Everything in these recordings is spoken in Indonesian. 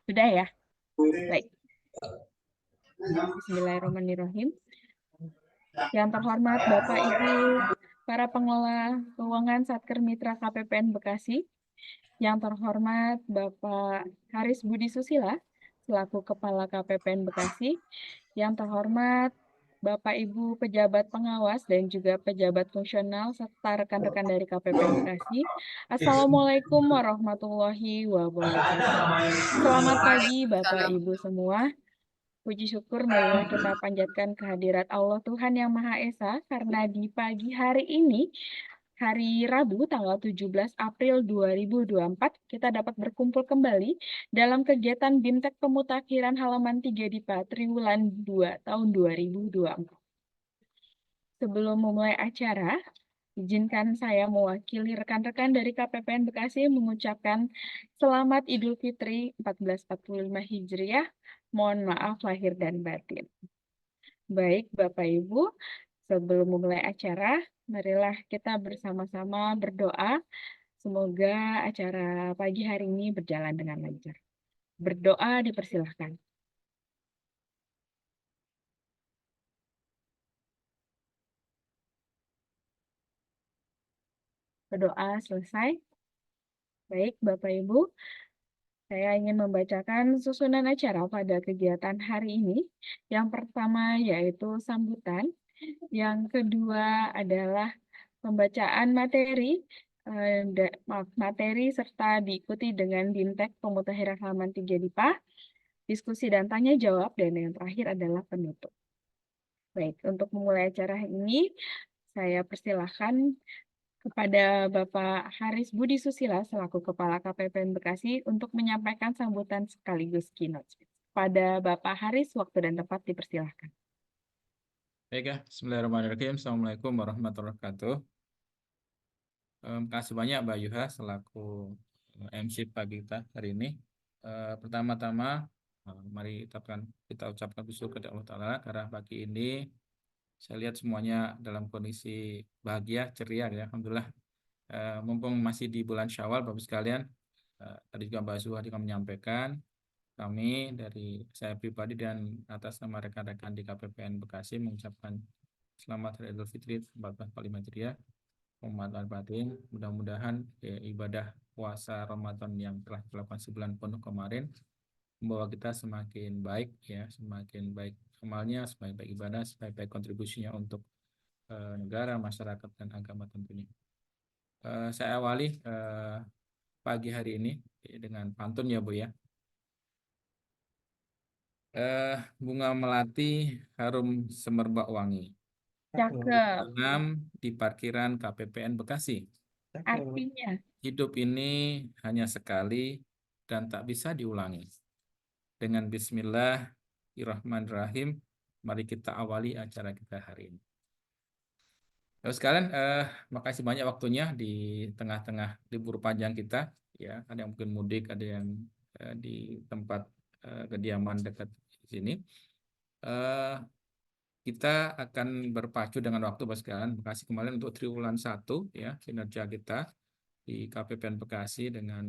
Sudah ya? Baik. Bismillahirrahmanirrahim. Yang terhormat Bapak Ibu para pengelola keuangan Satker Mitra KPPN Bekasi, yang terhormat Bapak Haris Budi Susila selaku Kepala KPPN Bekasi, yang terhormat Bapak Ibu pejabat pengawas dan juga pejabat fungsional serta rekan-rekan dari KPPN Bekasi. Assalamualaikum warahmatullahi wabarakatuh. Selamat pagi Bapak Ibu semua. Puji syukur marilah kita panjatkan kehadirat Allah Tuhan Yang Maha Esa karena di pagi hari ini, hari Rabu tanggal 17 April 2024, kita dapat berkumpul kembali dalam kegiatan BIMTEK Pemutakhiran halaman 3 DIPA Triwulan 2 tahun 2024. Sebelum memulai acara, izinkan saya mewakili rekan-rekan dari KPPN Bekasi mengucapkan Selamat Idul Fitri 1445 Hijriah. Mohon maaf lahir dan batin. Baik, Bapak Ibu, sebelum memulai acara, marilah kita bersama-sama berdoa. Semoga acara pagi hari ini berjalan dengan lancar. Berdoa dipersilahkan. Berdoa selesai. Baik, Bapak Ibu, saya ingin membacakan susunan acara pada kegiatan hari ini. Yang pertama yaitu sambutan. Yang kedua adalah pembacaan materi serta diikuti dengan BIMTEK Pemutakhiran halaman 3 DIPA, diskusi dan tanya jawab, dan yang terakhir adalah penutup. Baik, untuk memulai acara ini, saya persilahkan kepada Bapak Haris Budi Susila selaku Kepala KPPN Bekasi untuk menyampaikan sambutan sekaligus keynote. Pada Bapak Haris, waktu dan tempat dipersilahkan. Baik ya, bismillahirrahmanirrahim. Assalamualaikum warahmatullahi wabarakatuh. Terima kasih banyak Mbak Yuha selaku MC pagi kita hari ini. Pertama-tama, mari kita ucapkan bersyukur kepada Allah Ta'ala karena pagi ini saya lihat semuanya dalam kondisi bahagia, ceria ya, Alhamdulillah. Mumpung masih di bulan Syawal, Bapak sekalian, tadi juga Mbak Zuhah juga menyampaikan, kami dari saya pribadi dan atas nama rekan-rekan di KPPN Bekasi mengucapkan Selamat Hari Idul Fitri 1445 Hijriah. Batin, mudah-mudahan ibadah puasa Ramadan yang telah dilakukan sebulan penuh kemarin membawa kita semakin baik ya, semakin baik amalnya, semakin baik ibadah, semakin baik kontribusinya untuk negara, masyarakat dan agama tentunya. Saya awali pagi hari ini dengan pantun ya Bu ya. Bunga melati harum semerbak wangi. Cakep. Tanam di parkiran KPPN Bekasi. Artinya, Hidup ini hanya sekali dan tak bisa diulangi. Dengan Bismillahirrahmanirrahim, mari kita awali acara kita hari ini. Terus sekalian, makasih banyak waktunya di tengah-tengah libur panjang kita. Ya, ada yang mungkin mudik, ada yang di tempat kediaman dekat sini. Kita akan berpacu dengan waktu Bapak sekalian. Bekasi kemarin untuk triwulan 1 ya, kinerja kita di KPPN Bekasi dengan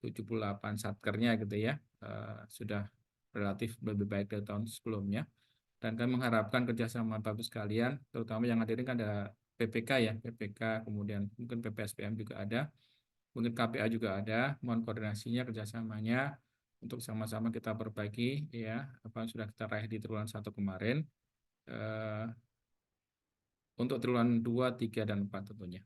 78 satkernya gitu ya, sudah relatif lebih baik dari tahun sebelumnya. Dan kami mengharapkan kerjasama Bapak sekalian, terutama yang hadirin kan ada PPK ya, PPK, kemudian mungkin PPSPM juga ada, mungkin KPA juga ada, mohon koordinasinya, kerjasamanya untuk sama-sama kita perbaiki ya, apa yang sudah kita raih di triwulan 1 kemarin, untuk triwulan 2, 3, dan 4 tentunya.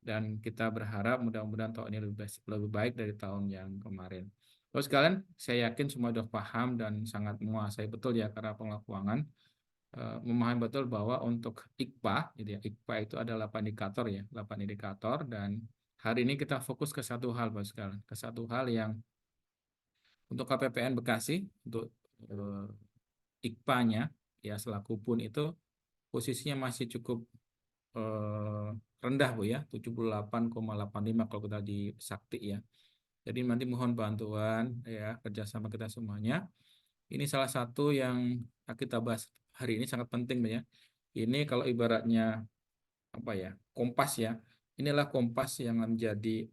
Dan kita berharap mudah-mudahan tahun ini lebih baik dari tahun yang kemarin. Terus sekalian, saya yakin semua sudah paham dan sangat menguasai betul ya karena pengelola keuangan, memahami betul bahwa untuk IKPA, gitu ya, IKPA itu ada 8 indikator ya, 8 indikator, dan hari ini kita fokus ke satu hal Bapak sekalian, ke satu hal yang untuk KPPN Bekasi, untuk IKPA-nya ya selaku pun itu posisinya masih cukup rendah Bu ya, 78,85 kalau kita di Sakti ya. Jadi nanti mohon bantuan ya kerjasama kita semuanya. Ini salah satu yang kita bahas hari ini sangat penting Bu ya. Ini kalau ibaratnya apa ya, kompas ya. Inilah kompas yang menjadi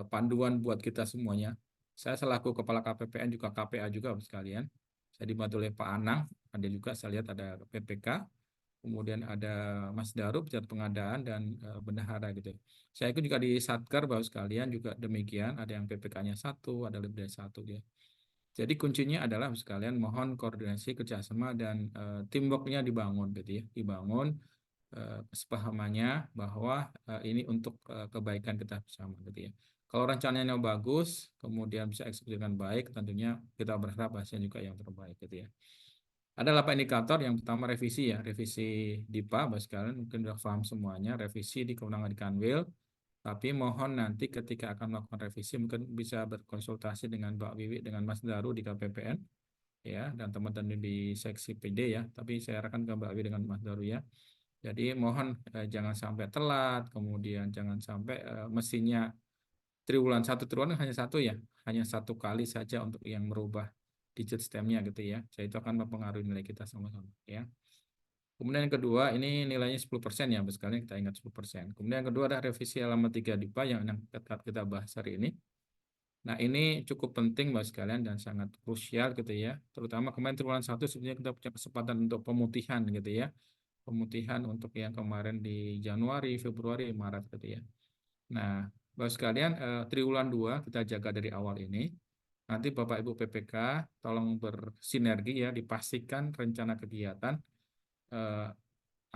panduan buat kita semuanya Saya selaku Kepala KPPN juga KPA juga Bapak sekalian. Saya dibantu oleh Pak Anang, ada juga saya lihat ada PPK, kemudian ada Mas Daru, pejabat pengadaan dan bendahara gitu. Saya ikut juga di Satker Bapak sekalian juga demikian, ada yang PPK-nya satu, ada lebih dari satu ya. Jadi kuncinya adalah Bapak sekalian mohon koordinasi kerjasama dan teamwork-nya dibangun gitu ya, dibangun kesepahamannya bahwa ini untuk kebaikan kita bersama gitu ya. Kalau rencananya bagus, kemudian bisa eksekusi dengan baik, tentunya kita berharap hasilnya juga yang terbaik gitu ya. Ada 8 indikator. Yang pertama revisi ya, revisi DIPA, Bapak sekalian mungkin sudah paham semuanya, revisi di kewenangan di Kanwil. Tapi mohon nanti ketika akan melakukan revisi mungkin bisa berkonsultasi dengan Mbak Wiwi dengan Mas Daru di KPPN ya dan teman-teman di seksi PD ya. Tapi saya arahkan ke Mbak Wiwi dengan Mas Daru ya. Jadi mohon jangan sampai telat, kemudian jangan sampai mesinnya triwulan hanya satu ya, hanya satu kali saja untuk yang merubah digit stemnya gitu ya. Jadi itu akan mempengaruhi nilai kita sama-sama ya. Kemudian yang kedua, ini nilainya 10% ya, sekalian kita ingat 10%. Kemudian yang kedua ada revisi halaman 3 DIPA yang kita bahas hari ini. Nah, ini cukup penting Mbak sekalian dan sangat krusial gitu ya. Terutama kemarin triwulan 1 sebenarnya kita punya kesempatan untuk pemutihan gitu ya. Pemutihan untuk yang kemarin di Januari, Februari, Maret gitu ya. Nah, Bapak sekalian, triwulan 2 kita jaga dari awal ini. Nanti Bapak Ibu PPK tolong bersinergi ya, dipastikan rencana kegiatan eh,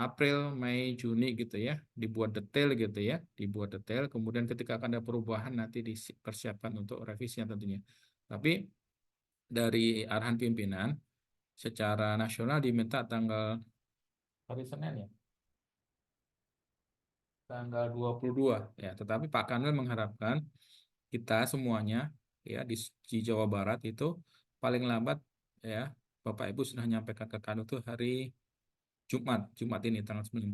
April, Mei, Juni gitu ya, dibuat detail gitu ya, dibuat detail. Kemudian ketika akan ada perubahan nanti dipersiapkan untuk revisinya tentunya. Tapi dari arahan pimpinan secara nasional diminta tanggal hari Senin ya, tanggal 22 ya. Tetapi Pak Kanwil mengharapkan kita semuanya ya di Jawa Barat itu paling lambat ya Bapak Ibu sudah menyampaikan ke Kanwil itu hari Jumat ini tanggal 19.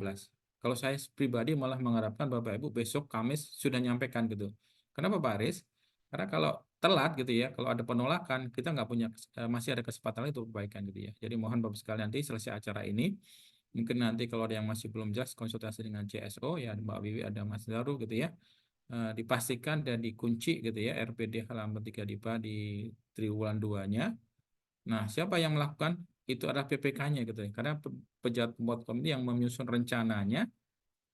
Kalau saya pribadi malah mengharapkan Bapak Ibu besok Kamis sudah nyampaikan gitu. Kenapa Pak Aris? Karena kalau telat gitu ya, kalau ada penolakan, kita nggak punya masih ada kesempatan itu perbaikan gitu ya. Jadi mohon Bapak sekalian nanti selesai acara ini, mungkin nanti kalau ada yang masih belum jelas konsultasi dengan CSO ya Mbak Wiwi ada Mas Daru gitu ya. Dipastikan dan dikunci gitu ya RPD halaman 3 DIPA di triwulan 2-nya. Nah, siapa yang melakukan? Itu adalah PPK-nya gitu ya. Karena pejabat pembuat komite yang menyusun rencananya,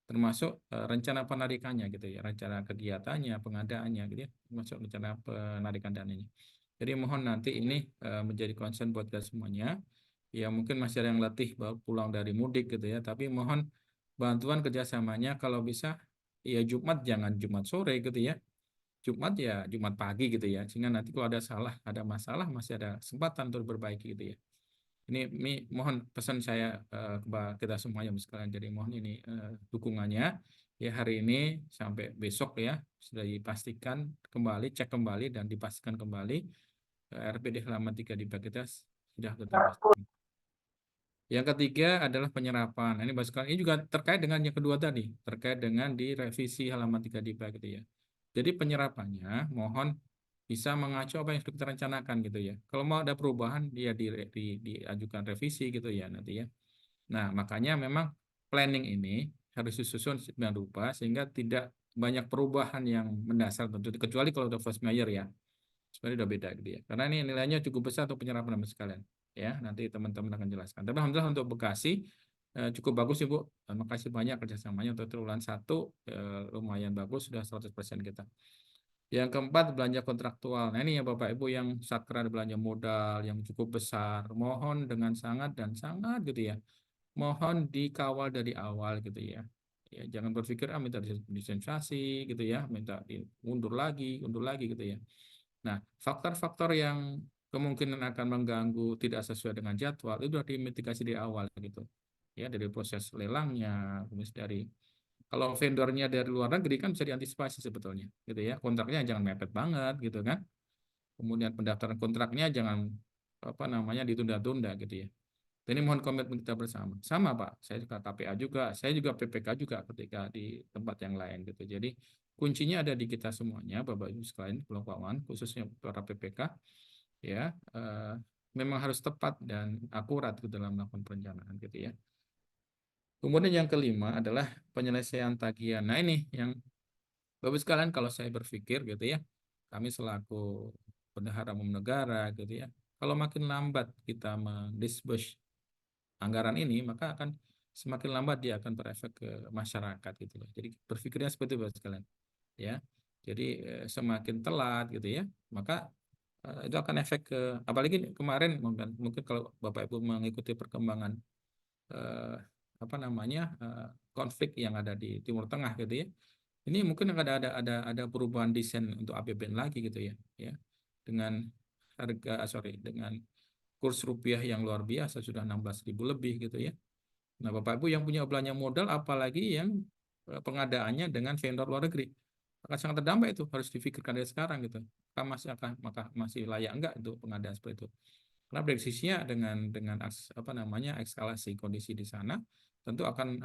termasuk rencana penarikannya gitu ya, rencana kegiatannya, pengadaannya gitu ya, termasuk rencana penarikan dananya. Jadi mohon nanti ini menjadi concern buat kita semuanya. Ya mungkin masih ada yang letih baru pulang dari mudik gitu ya, tapi mohon bantuan kerjasamanya kalau bisa ya Jumat jangan Jumat sore gitu ya. Jumat ya Jumat pagi gitu ya, sehingga nanti kalau ada salah, ada masalah masih ada kesempatan untuk berbaiki gitu ya. Ini mohon pesan saya kepada kita semuanya sekalian. Jadi mohon ini dukungannya ya hari ini sampai besok ya sudah dipastikan kembali, cek kembali dan dipastikan kembali RPD halaman 3 di kita sudah kita pastikan. Yang ketiga adalah penyerapan. Nah, ini sekalian ini juga terkait dengan yang kedua tadi, terkait dengan di revisi halaman 3 di gitu ya. Jadi penyerapannya mohon bisa mengacu apa yang sudah kita rencanakan gitu ya. Kalau mau ada perubahan dia diajukan revisi gitu ya nanti ya. Nah, makanya memang planning ini harus disusun sedemikian rupa sehingga tidak banyak perubahan yang mendasar tentu kecuali kalau udah first measure ya. Sebenarnya udah beda gitu ya. Karena ini nilainya cukup besar untuk penyerapan sama sekalian. Ya, nanti teman-teman akan jelaskan. Tapi alhamdulillah untuk Bekasi cukup bagus Ibu. Terima kasih banyak kerjasamanya untuk triwulan 1 lumayan bagus sudah 100% kita. Yang keempat belanja kontraktual. Nah ini ya Bapak Ibu yang sakral belanja modal yang cukup besar. Mohon dengan sangat dan sangat gitu ya. Mohon dikawal dari awal gitu ya. Ya jangan berpikir minta dispensasi gitu ya, minta undur lagi gitu ya. Nah, faktor-faktor yang kemungkinan akan mengganggu tidak sesuai dengan jadwal itu sudah dimitigasi di awal gitu. Ya, dari proses lelangnya, kemudian dari kalau vendornya dari luar negeri kan bisa diantisipasi sebetulnya, gitu ya. Kontraknya jangan mepet banget gitu kan. Kemudian pendaftaran kontraknya jangan apa namanya ditunda-tunda gitu ya. Dan ini mohon komitmen kita bersama. Sama Pak, saya juga KPA juga, saya juga PPK juga ketika di tempat yang lain gitu. Jadi kuncinya ada di kita semuanya, Bapak Ibu sekalian, kelompok keuangan, khususnya para PPK, ya memang harus tepat dan akurat gitu dalam melakukan perencanaan gitu ya. Kemudian yang kelima adalah penyelesaian tagihan. Nah ini yang Bapak sekalian kalau saya berpikir gitu ya, kami selaku bendahara umum negara gitu ya. Kalau makin lambat kita mendisburse anggaran ini, maka akan semakin lambat dia akan berefek ke masyarakat gitu loh. Jadi berpikirnya seperti itu Bapak sekalian ya. Jadi semakin telat gitu ya, maka itu akan efek ke, apalagi kemarin mungkin kalau Bapak Ibu mengikuti perkembangan eh, apa namanya konflik yang ada di Timur Tengah gitu ya. Ini mungkin ada perubahan desain untuk APBN lagi gitu ya, ya dengan dengan kurs rupiah yang luar biasa sudah 16.000 lebih gitu ya. Nah, Bapak Ibu yang punya belanja modal, apalagi yang pengadaannya dengan vendor luar negeri, akan sangat terdampak itu harus difikirkan dari sekarang gitu. Maka masih layak enggak itu pengadaan seperti itu? Karena prediksinya dengan apa namanya eskalasi kondisi di sana tentu akan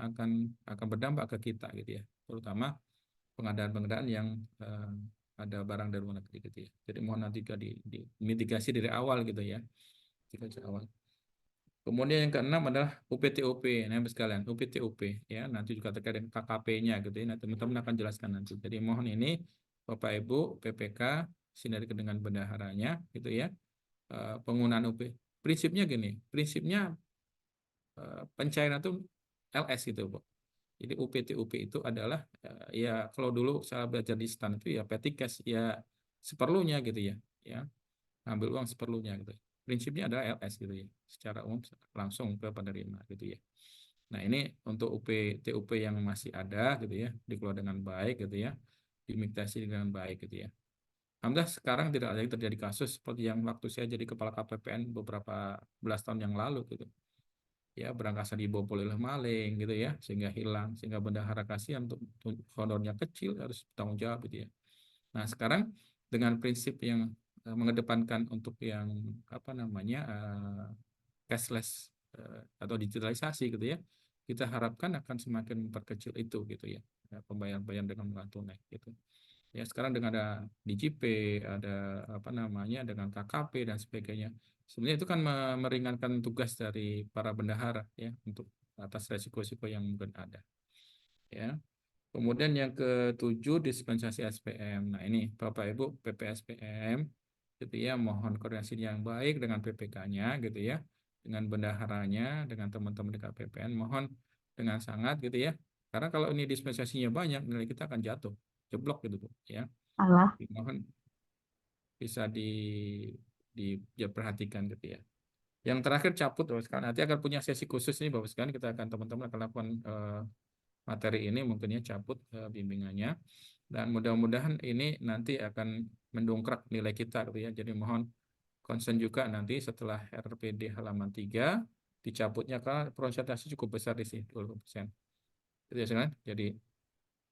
berdampak ke kita gitu ya, terutama pengadaan-pengadaan yang ada barang dari luar negeri gitu ya. Jadi mohon nanti mitigasi dari awal gitu ya, mitigasi awal. Kemudian yang keenam adalah UPTUP, nah sekalian UPTUP ya, nanti juga terkait dengan KKP-nya gitu ya. Nah, teman-teman akan jelaskan nanti. Jadi mohon ini Bapak Ibu PPK sinergi dengan bendaharanya gitu ya. Penggunaan UP. Prinsipnya gini, prinsipnya pencairan itu LS gitu, Bu. Jadi UPTUP itu adalah ya kalau dulu saya belajar di STAN itu ya petty cash ya seperlunya gitu ya. Ya, ambil uang seperlunya gitu. Prinsipnya adalah LS gitu ya, secara umum langsung ke penerima gitu ya. Nah ini untuk TUP yang masih ada gitu ya, dikelola dengan baik gitu ya, dimitigasi dengan baik gitu ya. Alhamdulillah sekarang tidak lagi terjadi kasus seperti yang waktu saya jadi kepala KPPN beberapa belas tahun yang lalu gitu. Ya berangkasa dibobol oleh maling gitu ya, sehingga hilang, sehingga bendahara kasihan untuk honornya kecil harus bertanggung jawab gitu ya. Nah, sekarang dengan prinsip yang mengedepankan untuk yang apa namanya cashless atau digitalisasi gitu ya, kita harapkan akan semakin memperkecil itu gitu ya, pembayaran-pembayaran dengan non tunai gitu. Ya sekarang dengan ada DJP, ada apa namanya dengan KKP dan sebagainya. Sebenarnya itu kan meringankan tugas dari para bendahara ya untuk atas resiko-resiko yang mungkin ada. Ya. Kemudian yang ketujuh dispensasi SPM. Nah ini Bapak Ibu PPSPM gitu ya, mohon koordinasi yang baik dengan PPK-nya gitu ya, dengan bendaharanya, dengan teman-teman di KPPN, mohon dengan sangat gitu ya. Karena kalau ini dispensasinya banyak, nilai kita akan jatuh, jeblok gitu Bu ya. Allah. Mohon bisa diperhatikan gitu ya. Yang terakhir cabut Bapak sekalian. Nanti akan punya sesi khusus nih Bapak sekalian, kita akan teman-teman akan lakukan materi ini mungkin ya cabut bimbingannya, dan mudah-mudahan ini nanti akan mendongkrak nilai kita gitu ya. Jadi mohon concern juga nanti setelah RPD halaman 3 dicabutnya karena persentase cukup besar di sini 20%. Gitu ya, kan? Jadi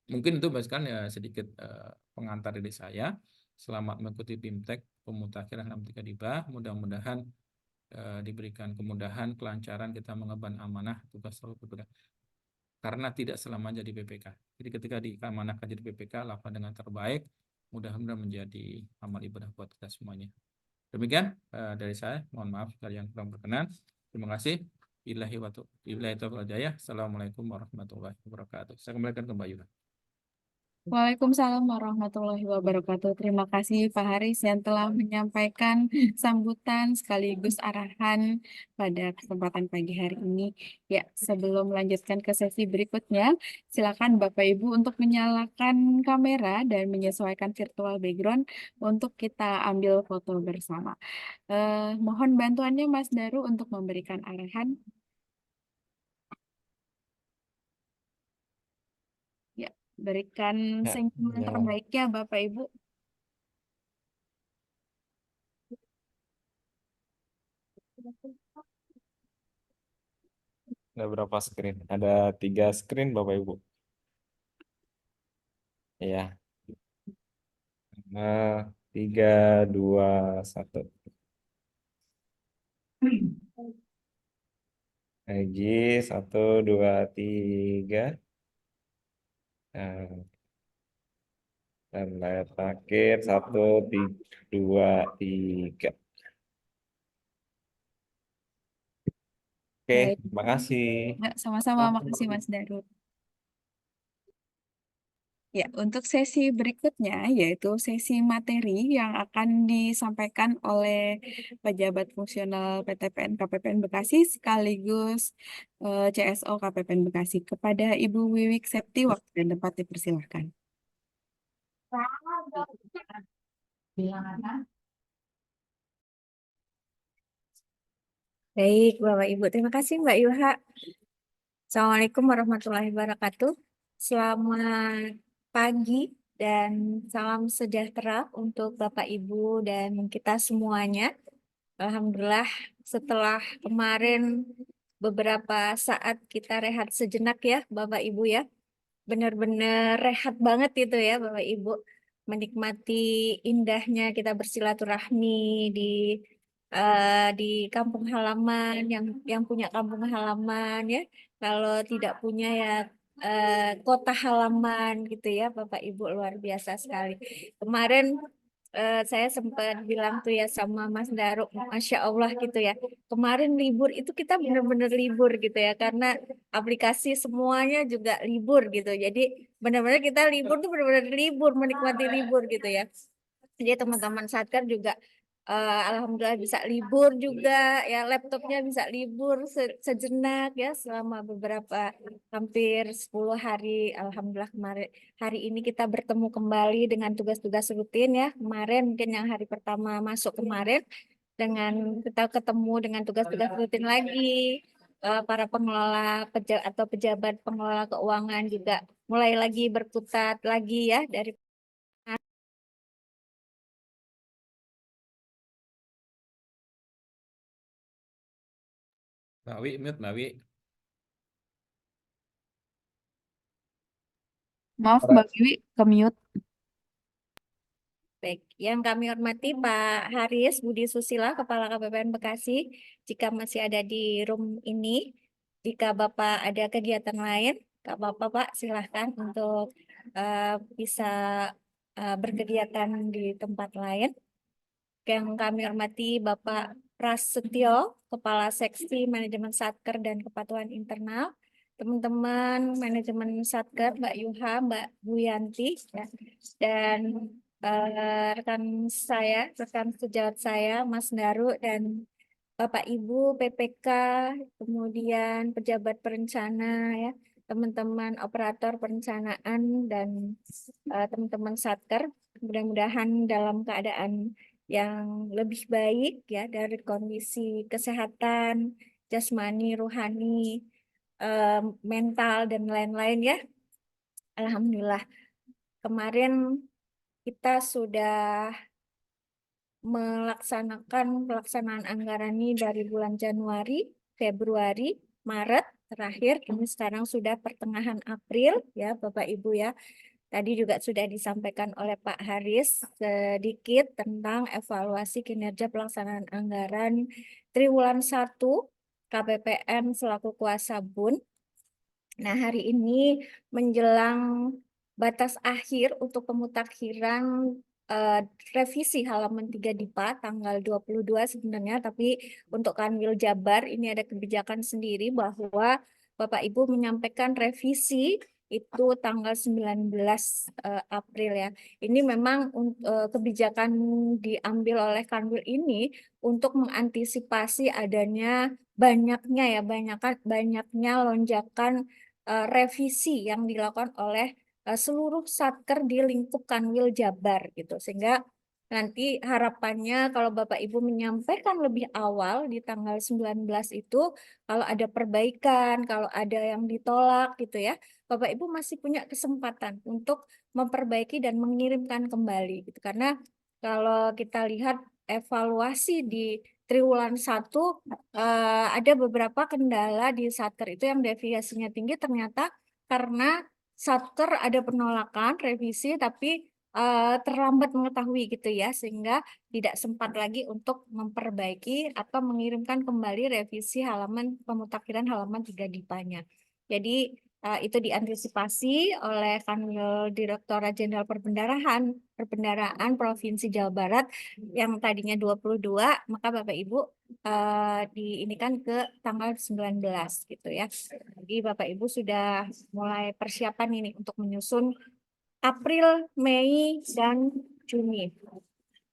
mungkin itu bahkan ya sedikit pengantar dari saya. Selamat mengikuti BIMTEK pemutakhiran halaman 3 di bawah. Mudah-mudahan diberikan kemudahan, kelancaran kita mengemban amanah tugas selalu berbeda. Karena tidak selamanya jadi PPK. Jadi ketika diamanahkan jadi PPK, lakukan dengan terbaik. Mudah-mudahan menjadi amal ibadah buat kita semuanya. Demikian dari saya. Mohon maaf kalian kurang berkenan. Terima kasih. Billahi taufiq wal hidayah. Assalamualaikum warahmatullahi wabarakatuh. Saya kembalikan ke Mbak Yuna. Waalaikumsalam warahmatullahi wabarakatuh. Terima kasih Pak Haris yang telah menyampaikan sambutan sekaligus arahan pada kesempatan pagi hari ini. Ya, sebelum melanjutkan ke sesi berikutnya, silakan Bapak Ibu untuk menyalakan kamera dan menyesuaikan virtual background untuk kita ambil foto bersama. Mohon bantuannya Mas Daru untuk memberikan arahan. Ya, berikan Ya, senyuman ya. terbaiknya Bapak Ibu. Ada berapa screen? Ada 3 screen Bapak Ibu. Ya. Nah, 3, 2, 1. Lagi 1, 2, 3. Nah, dan layar terakhir 1, 2, 3. Oke, Baik, terima kasih. ya, sama-sama. Makasih Mas Daru. Ya, untuk sesi berikutnya yaitu sesi materi yang akan disampaikan oleh pejabat fungsional PTPN KPPN Bekasi sekaligus CSO KPPN Bekasi. Kepada Ibu Wiwik Septi, waktu dan tempat dipersilahkan. Baik, Bapak Ibu. Terima kasih Mbak Yuha. Assalamualaikum warahmatullahi wabarakatuh. Selamat pagi dan salam sejahtera untuk Bapak Ibu dan kita semuanya. Alhamdulillah setelah kemarin beberapa saat kita rehat sejenak ya Bapak Ibu ya. Benar-benar rehat banget itu ya Bapak Ibu. Menikmati indahnya kita bersilaturahmi di kampung halaman yang punya kampung halaman ya. Kalau tidak punya ya kota halaman gitu ya Bapak Ibu, luar biasa sekali. Kemarin saya sempat bilang tuh ya sama Mas Daruk, Masya Allah gitu ya. Kemarin libur itu kita benar-benar libur gitu ya, karena aplikasi semuanya juga libur gitu. Jadi benar-benar kita libur tuh benar-benar libur, menikmati libur gitu ya. Jadi teman-teman Satker juga alhamdulillah bisa libur juga ya, laptopnya bisa libur sejenak ya selama beberapa hampir 10 hari. Alhamdulillah kemarin hari ini kita bertemu kembali dengan tugas-tugas rutin ya. Kemarin mungkin yang hari pertama masuk kemarin dengan kita ketemu dengan tugas-tugas rutin lagi. Para pengelola atau pejabat pengelola keuangan juga mulai lagi berkutat lagi ya dari Mbak Wi, mute Mbak Wi. Maaf Mbak Wiwi, ke mute. Baik, yang kami hormati Pak Haris Budi Susila, Kepala KPPN Bekasi. Jika masih ada di room ini, jika Bapak ada kegiatan lain, Kak Bapak Pak silahkan untuk bisa berkegiatan di tempat lain. Yang kami hormati Bapak Prasetyo, Kepala Seksi Manajemen Satker dan Kepatuhan Internal. Teman-teman manajemen Satker, Mbak Yuha, Mbak Buyanti, ya. Dan rekan saya, rekan sejawat saya, Mas Daru, dan Bapak Ibu PPK, kemudian pejabat perencana, ya, teman-teman operator perencanaan, dan teman-teman Satker. Mudah-mudahan dalam keadaan yang lebih baik ya dari kondisi kesehatan, jasmani, rohani, mental, dan lain-lain ya. Alhamdulillah. Kemarin kita sudah melaksanakan pelaksanaan anggaran ini dari bulan Januari, Februari, Maret terakhir. Ini sekarang sudah pertengahan April ya Bapak Ibu ya. Tadi juga sudah disampaikan oleh Pak Haris sedikit tentang evaluasi kinerja pelaksanaan anggaran triwulan 1 KPPN selaku kuasa BUN. Nah, hari ini menjelang batas akhir untuk pemutakhiran revisi halaman 3 DIPA tanggal 22 sebenarnya, tapi untuk Kanwil Jabar ini ada kebijakan sendiri bahwa Bapak Ibu menyampaikan revisi itu tanggal 19 April ya. Ini memang kebijakan diambil oleh Kanwil ini untuk mengantisipasi adanya banyaknya lonjakan revisi yang dilakukan oleh seluruh satker di lingkup Kanwil Jabar gitu. Sehingga nanti harapannya kalau Bapak Ibu menyampaikan lebih awal di tanggal 19 itu, kalau ada perbaikan, kalau ada yang ditolak gitu ya, Bapak Ibu masih punya kesempatan untuk memperbaiki dan mengirimkan kembali gitu. Karena kalau kita lihat evaluasi di triwulan 1 ada beberapa kendala di satker itu yang deviasinya tinggi ternyata karena satker ada penolakan revisi tapi terlambat mengetahui gitu ya, sehingga tidak sempat lagi untuk memperbaiki atau mengirimkan kembali revisi halaman pemutakhiran halaman 3 DIPA-nya. Jadi itu diantisipasi oleh Kanwil Direktorat Jenderal Perbendaraan Provinsi Jawa Barat yang tadinya 22, maka Bapak Ibu ini kan ke tanggal 19 gitu ya. Jadi Bapak Ibu sudah mulai persiapan ini untuk menyusun April, Mei, dan Juni.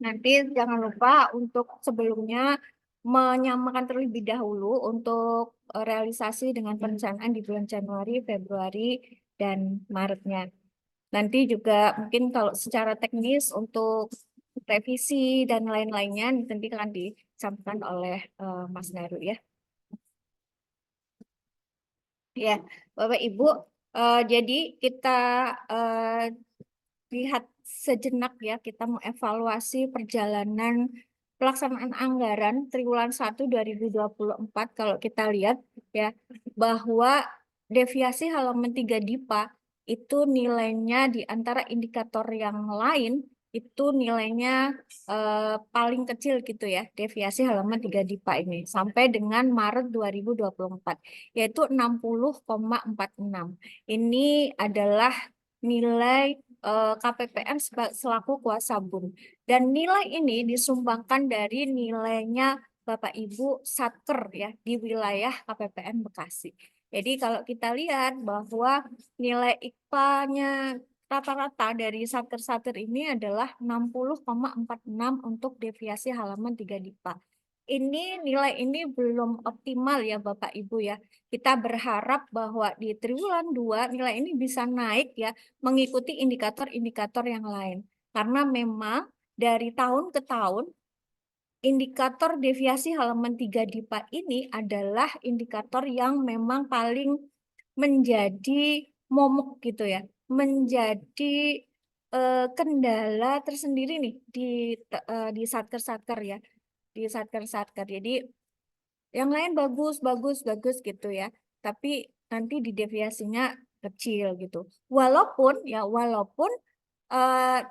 Nanti jangan lupa untuk sebelumnya menyamakan terlebih dahulu untuk realisasi dengan perencanaan di bulan Januari, Februari, dan Maretnya. Nanti juga mungkin kalau secara teknis untuk revisi dan lain-lainnya nanti akan disampaikan oleh Mas Naru ya. Ya, Bapak Ibu, jadi kita lihat sejenak ya, kita mengevaluasi perjalanan pelaksanaan anggaran triwulan 1 2024. Kalau kita lihat ya, bahwa deviasi halaman 3 DIPA itu nilainya di antara indikator yang lain itu nilainya paling kecil gitu ya, deviasi halaman 3 DIPA ini sampai dengan Maret 2024 yaitu 60,46. Ini adalah nilai KPPN selaku kuasa BUN. Dan nilai ini disumbangkan dari nilainya Bapak Ibu Satker ya di wilayah KPPN Bekasi. Jadi kalau kita lihat bahwa nilai IKPA-nya rata-rata dari Satker-Satker ini adalah 60,46 untuk deviasi halaman 3 DIPA. Nilai ini belum optimal ya Bapak Ibu ya. Kita berharap bahwa di triwulan 2 nilai ini bisa naik ya mengikuti indikator-indikator yang lain. Karena memang dari tahun ke tahun indikator deviasi halaman 3 DIPA ini adalah indikator yang memang paling menjadi momok gitu ya. Menjadi kendala tersendiri nih di satker-satker ya. Di satker-satker. Jadi yang lain bagus gitu ya. Tapi nanti di deviasinya kecil gitu. Walaupun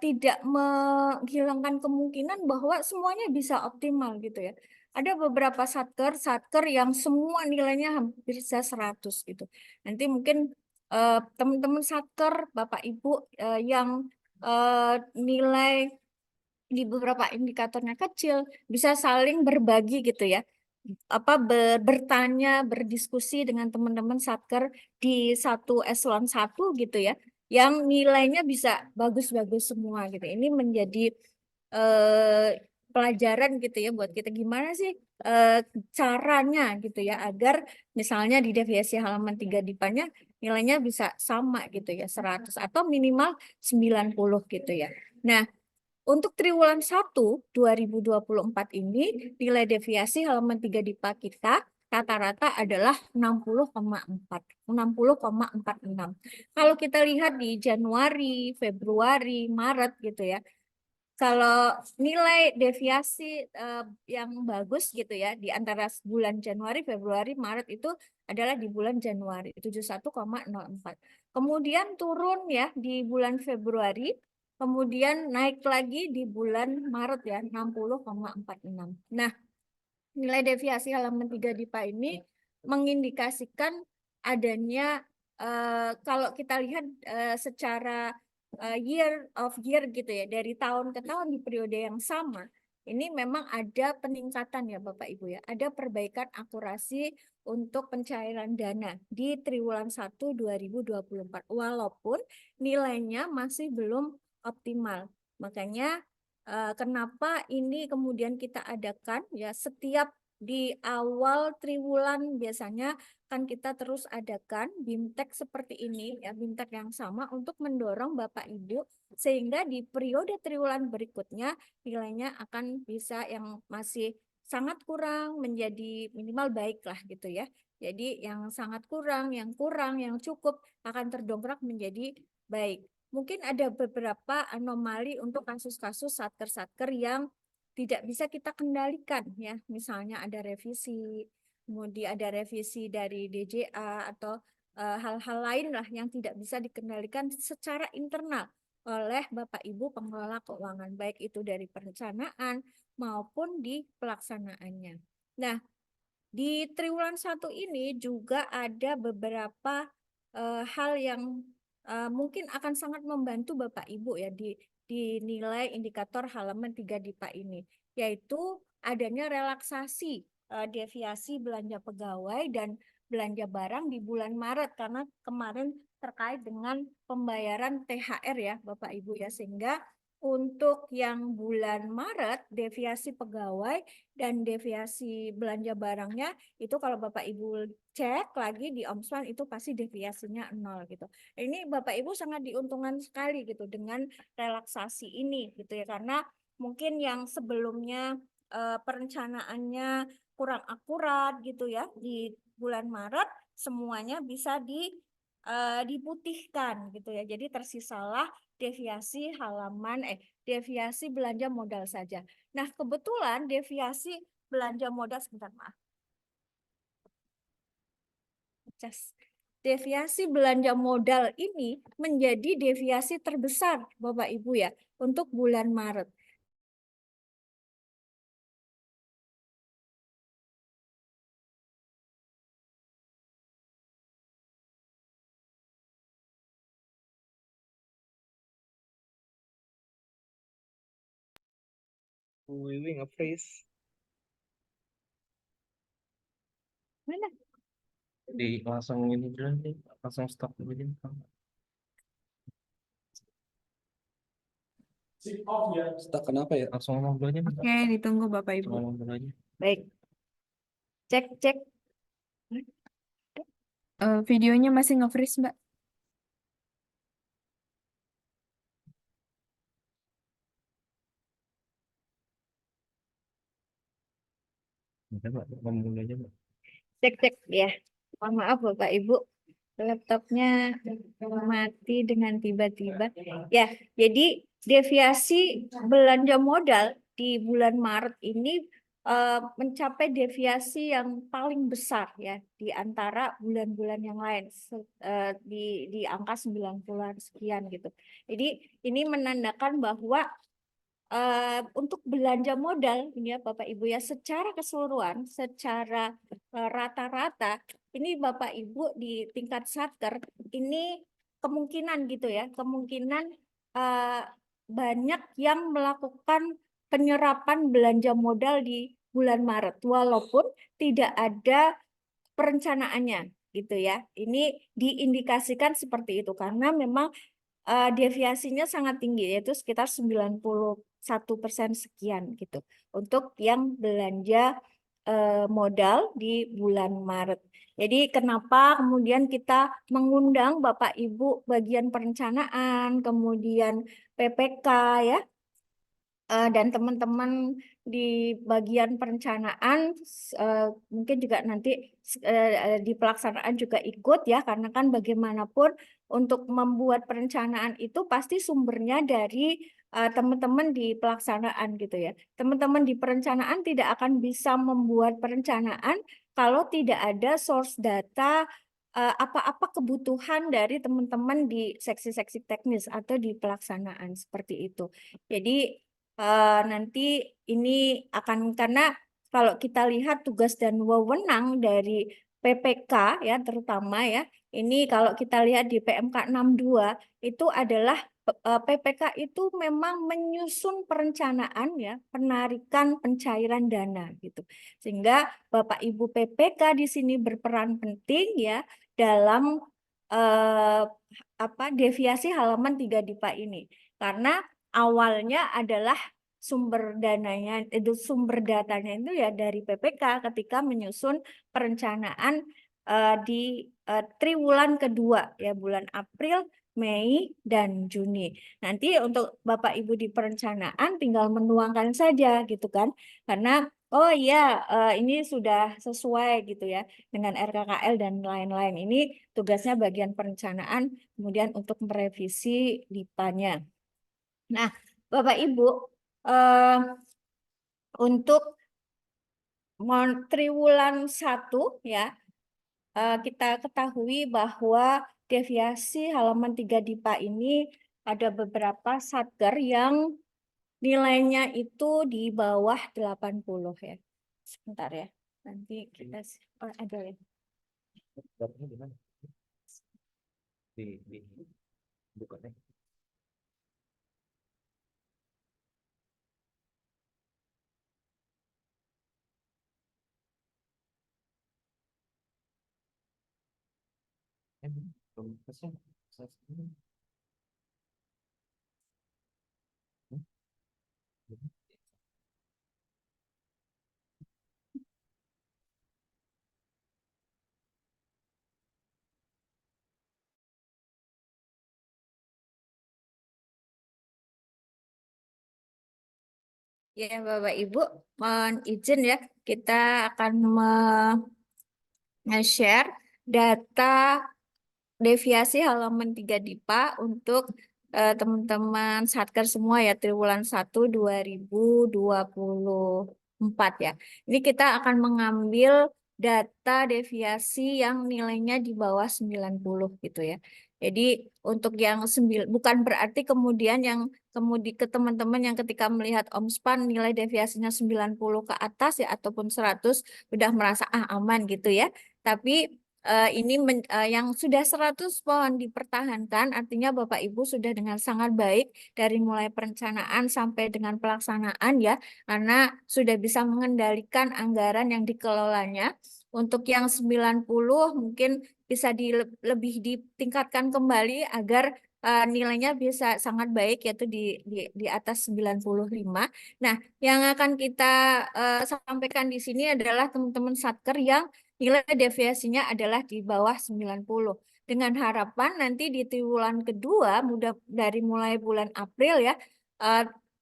tidak menghilangkan kemungkinan bahwa semuanya bisa optimal gitu ya. Ada beberapa satker yang semua nilainya hampir bisa 100 gitu. Nanti mungkin teman-teman satker, Bapak Ibu yang nilai di beberapa indikatornya kecil bisa saling berbagi gitu ya, bertanya, berdiskusi dengan teman-teman satker di satu eselon 1 gitu ya, yang nilainya bisa bagus-bagus semua gitu. Ini menjadi pelajaran gitu ya buat kita gimana sih caranya gitu ya agar misalnya di deviasi halaman 3 DIPA-nya nilainya bisa sama gitu ya 100 atau minimal 90 gitu ya. Nah, untuk triwulan 1 2024 ini nilai deviasi halaman 3 DIPA kita rata-rata adalah 60,46. Kalau kita lihat di Januari, Februari, Maret gitu ya. Kalau nilai deviasi yang bagus gitu ya di antara bulan Januari, Februari, Maret itu adalah di bulan Januari 71,04. Kemudian turun ya di bulan Februari. Kemudian naik lagi di bulan Maret ya 60,46. Nah, nilai deviasi halaman 3 DIPA ini mengindikasikan adanya kalau kita lihat secara year of year gitu ya dari tahun ke tahun di periode yang sama ini memang ada peningkatan ya Bapak Ibu ya, ada perbaikan akurasi untuk pencairan dana di triwulan 1 2024 walaupun nilainya masih belum optimal. Makanya kenapa ini kemudian kita adakan ya setiap di awal triwulan biasanya kan kita terus adakan BIMTEK seperti ini ya, BIMTEK yang sama untuk mendorong Bapak Ibu sehingga di periode triwulan berikutnya nilainya akan bisa yang masih sangat kurang menjadi minimal baik lah gitu ya. Jadi yang sangat kurang, yang cukup akan terdongkrak menjadi baik. Mungkin ada beberapa anomali untuk kasus-kasus satker-satker yang tidak bisa kita kendalikan ya. Misalnya ada revisi, kemudian ada revisi dari DJA atau hal-hal lain lah yang tidak bisa dikendalikan secara internal oleh Bapak Ibu pengelola keuangan, baik itu dari perencanaan maupun di pelaksanaannya. Nah, di triwulan 1 ini juga ada beberapa hal yang mungkin akan sangat membantu Bapak Ibu ya di nilai indikator halaman 3 DIPA ini, yaitu adanya relaksasi deviasi belanja pegawai dan belanja barang di bulan Maret karena kemarin terkait dengan pembayaran THR ya Bapak Ibu ya, sehingga untuk yang bulan Maret deviasi pegawai dan deviasi belanja barangnya itu kalau Bapak Ibu cek lagi di Omspan itu pasti deviasinya 0 gitu. Ini Bapak Ibu sangat diuntungkan sekali gitu dengan relaksasi ini gitu ya, karena mungkin yang sebelumnya perencanaannya kurang akurat gitu ya di bulan Maret semuanya bisa diputihkan gitu ya. Jadi tersisalah deviasi belanja modal saja. Nah, kebetulan deviasi belanja modal sebentar maaf. Deviasi belanja modal ini menjadi deviasi terbesar Bapak Ibu ya untuk bulan Maret. Wiwi nge-freeze. Mana? Langsung ini dulu nih, langsung stop dulu nih. Stuck kenapa ya? Langsung ngomong dulu aja nih. Oke, ditunggu Bapak Langsung Ibu. ngomong dulu aja. Baik. Cek. Videonya masih nge-freeze, Mbak. Udah, Mbak, ngomong dulu aja, Mbak. Cek ya. Mohon maaf Bapak Ibu, laptopnya mati dengan tiba-tiba. Ya, jadi deviasi belanja modal di bulan Maret ini mencapai deviasi yang paling besar ya di antara bulan-bulan yang lain di angka 90-an sekian gitu. Jadi ini menandakan bahwa untuk belanja modal ini ya Bapak Ibu ya secara keseluruhan, secara rata-rata ini Bapak Ibu di tingkat satker ini kemungkinan gitu ya, kemungkinan eh, banyak yang melakukan penyerapan belanja modal di bulan Maret walaupun tidak ada perencanaannya gitu ya. Ini diindikasikan seperti itu karena memang deviasinya sangat tinggi yaitu sekitar 91% sekian gitu untuk yang belanja modal di bulan Maret. Jadi kenapa kemudian kita mengundang Bapak Ibu bagian perencanaan, kemudian PPK ya, dan teman-teman di bagian perencanaan mungkin juga nanti di pelaksanaan juga ikut ya karena kan bagaimanapun untuk membuat perencanaan itu pasti sumbernya dari teman-teman di pelaksanaan gitu ya. Teman-teman di perencanaan tidak akan bisa membuat perencanaan kalau tidak ada source data apa-apa kebutuhan dari teman-teman di seksi-seksi teknis atau di pelaksanaan seperti itu. Jadi nanti ini akan karena kalau kita lihat tugas dan wewenang dari PPK ya terutama ya ini kalau kita lihat di PMK 62 itu adalah PPK itu memang menyusun perencanaan ya penarikan pencairan dana gitu sehingga Bapak Ibu PPK di sini berperan penting ya dalam eh, deviasi halaman 3 DIPA ini karena awalnya adalah sumber datanya itu ya dari PPK ketika menyusun perencanaan di triwulan kedua ya bulan April, Mei dan Juni. Nanti untuk Bapak Ibu di perencanaan tinggal menuangkan saja gitu kan. Karena oh iya ini sudah sesuai gitu ya dengan RKKL dan lain-lain. Ini tugasnya bagian perencanaan kemudian untuk merevisi DIPA-nya. Nah, Bapak Ibu, eh, untuk triwulan 1 ya, kita ketahui bahwa deviasi halaman 3 DIPA ini ada beberapa satker yang nilainya itu di bawah 80 ya. Sebentar ya. Nanti kita ada ya. Dapetnya di mana? Di bukannya. Ya, Bapak Ibu, mohon izin ya, kita akan nge-share data deviasi halaman 3 DIPA untuk teman-teman Satker semua ya, triwulan 1 2024 ya. Ini kita akan mengambil data deviasi yang nilainya di bawah 90 gitu ya. Jadi untuk yang bukan berarti kemudian yang ke teman-teman yang ketika melihat OMSPAN nilai deviasinya 90 ke atas ya ataupun 100 udah merasa aman gitu ya. Tapi ini yang sudah 100 pohon dipertahankan, artinya Bapak Ibu sudah dengan sangat baik dari mulai perencanaan sampai dengan pelaksanaan ya, karena sudah bisa mengendalikan anggaran yang dikelolanya. Untuk yang 90 mungkin bisa lebih ditingkatkan kembali agar nilainya bisa sangat baik, yaitu di atas 95. Nah, yang akan kita sampaikan di sini adalah teman-teman Satker yang nilai deviasinya adalah di bawah 90. Dengan harapan nanti di triwulan kedua, dari mulai bulan April ya,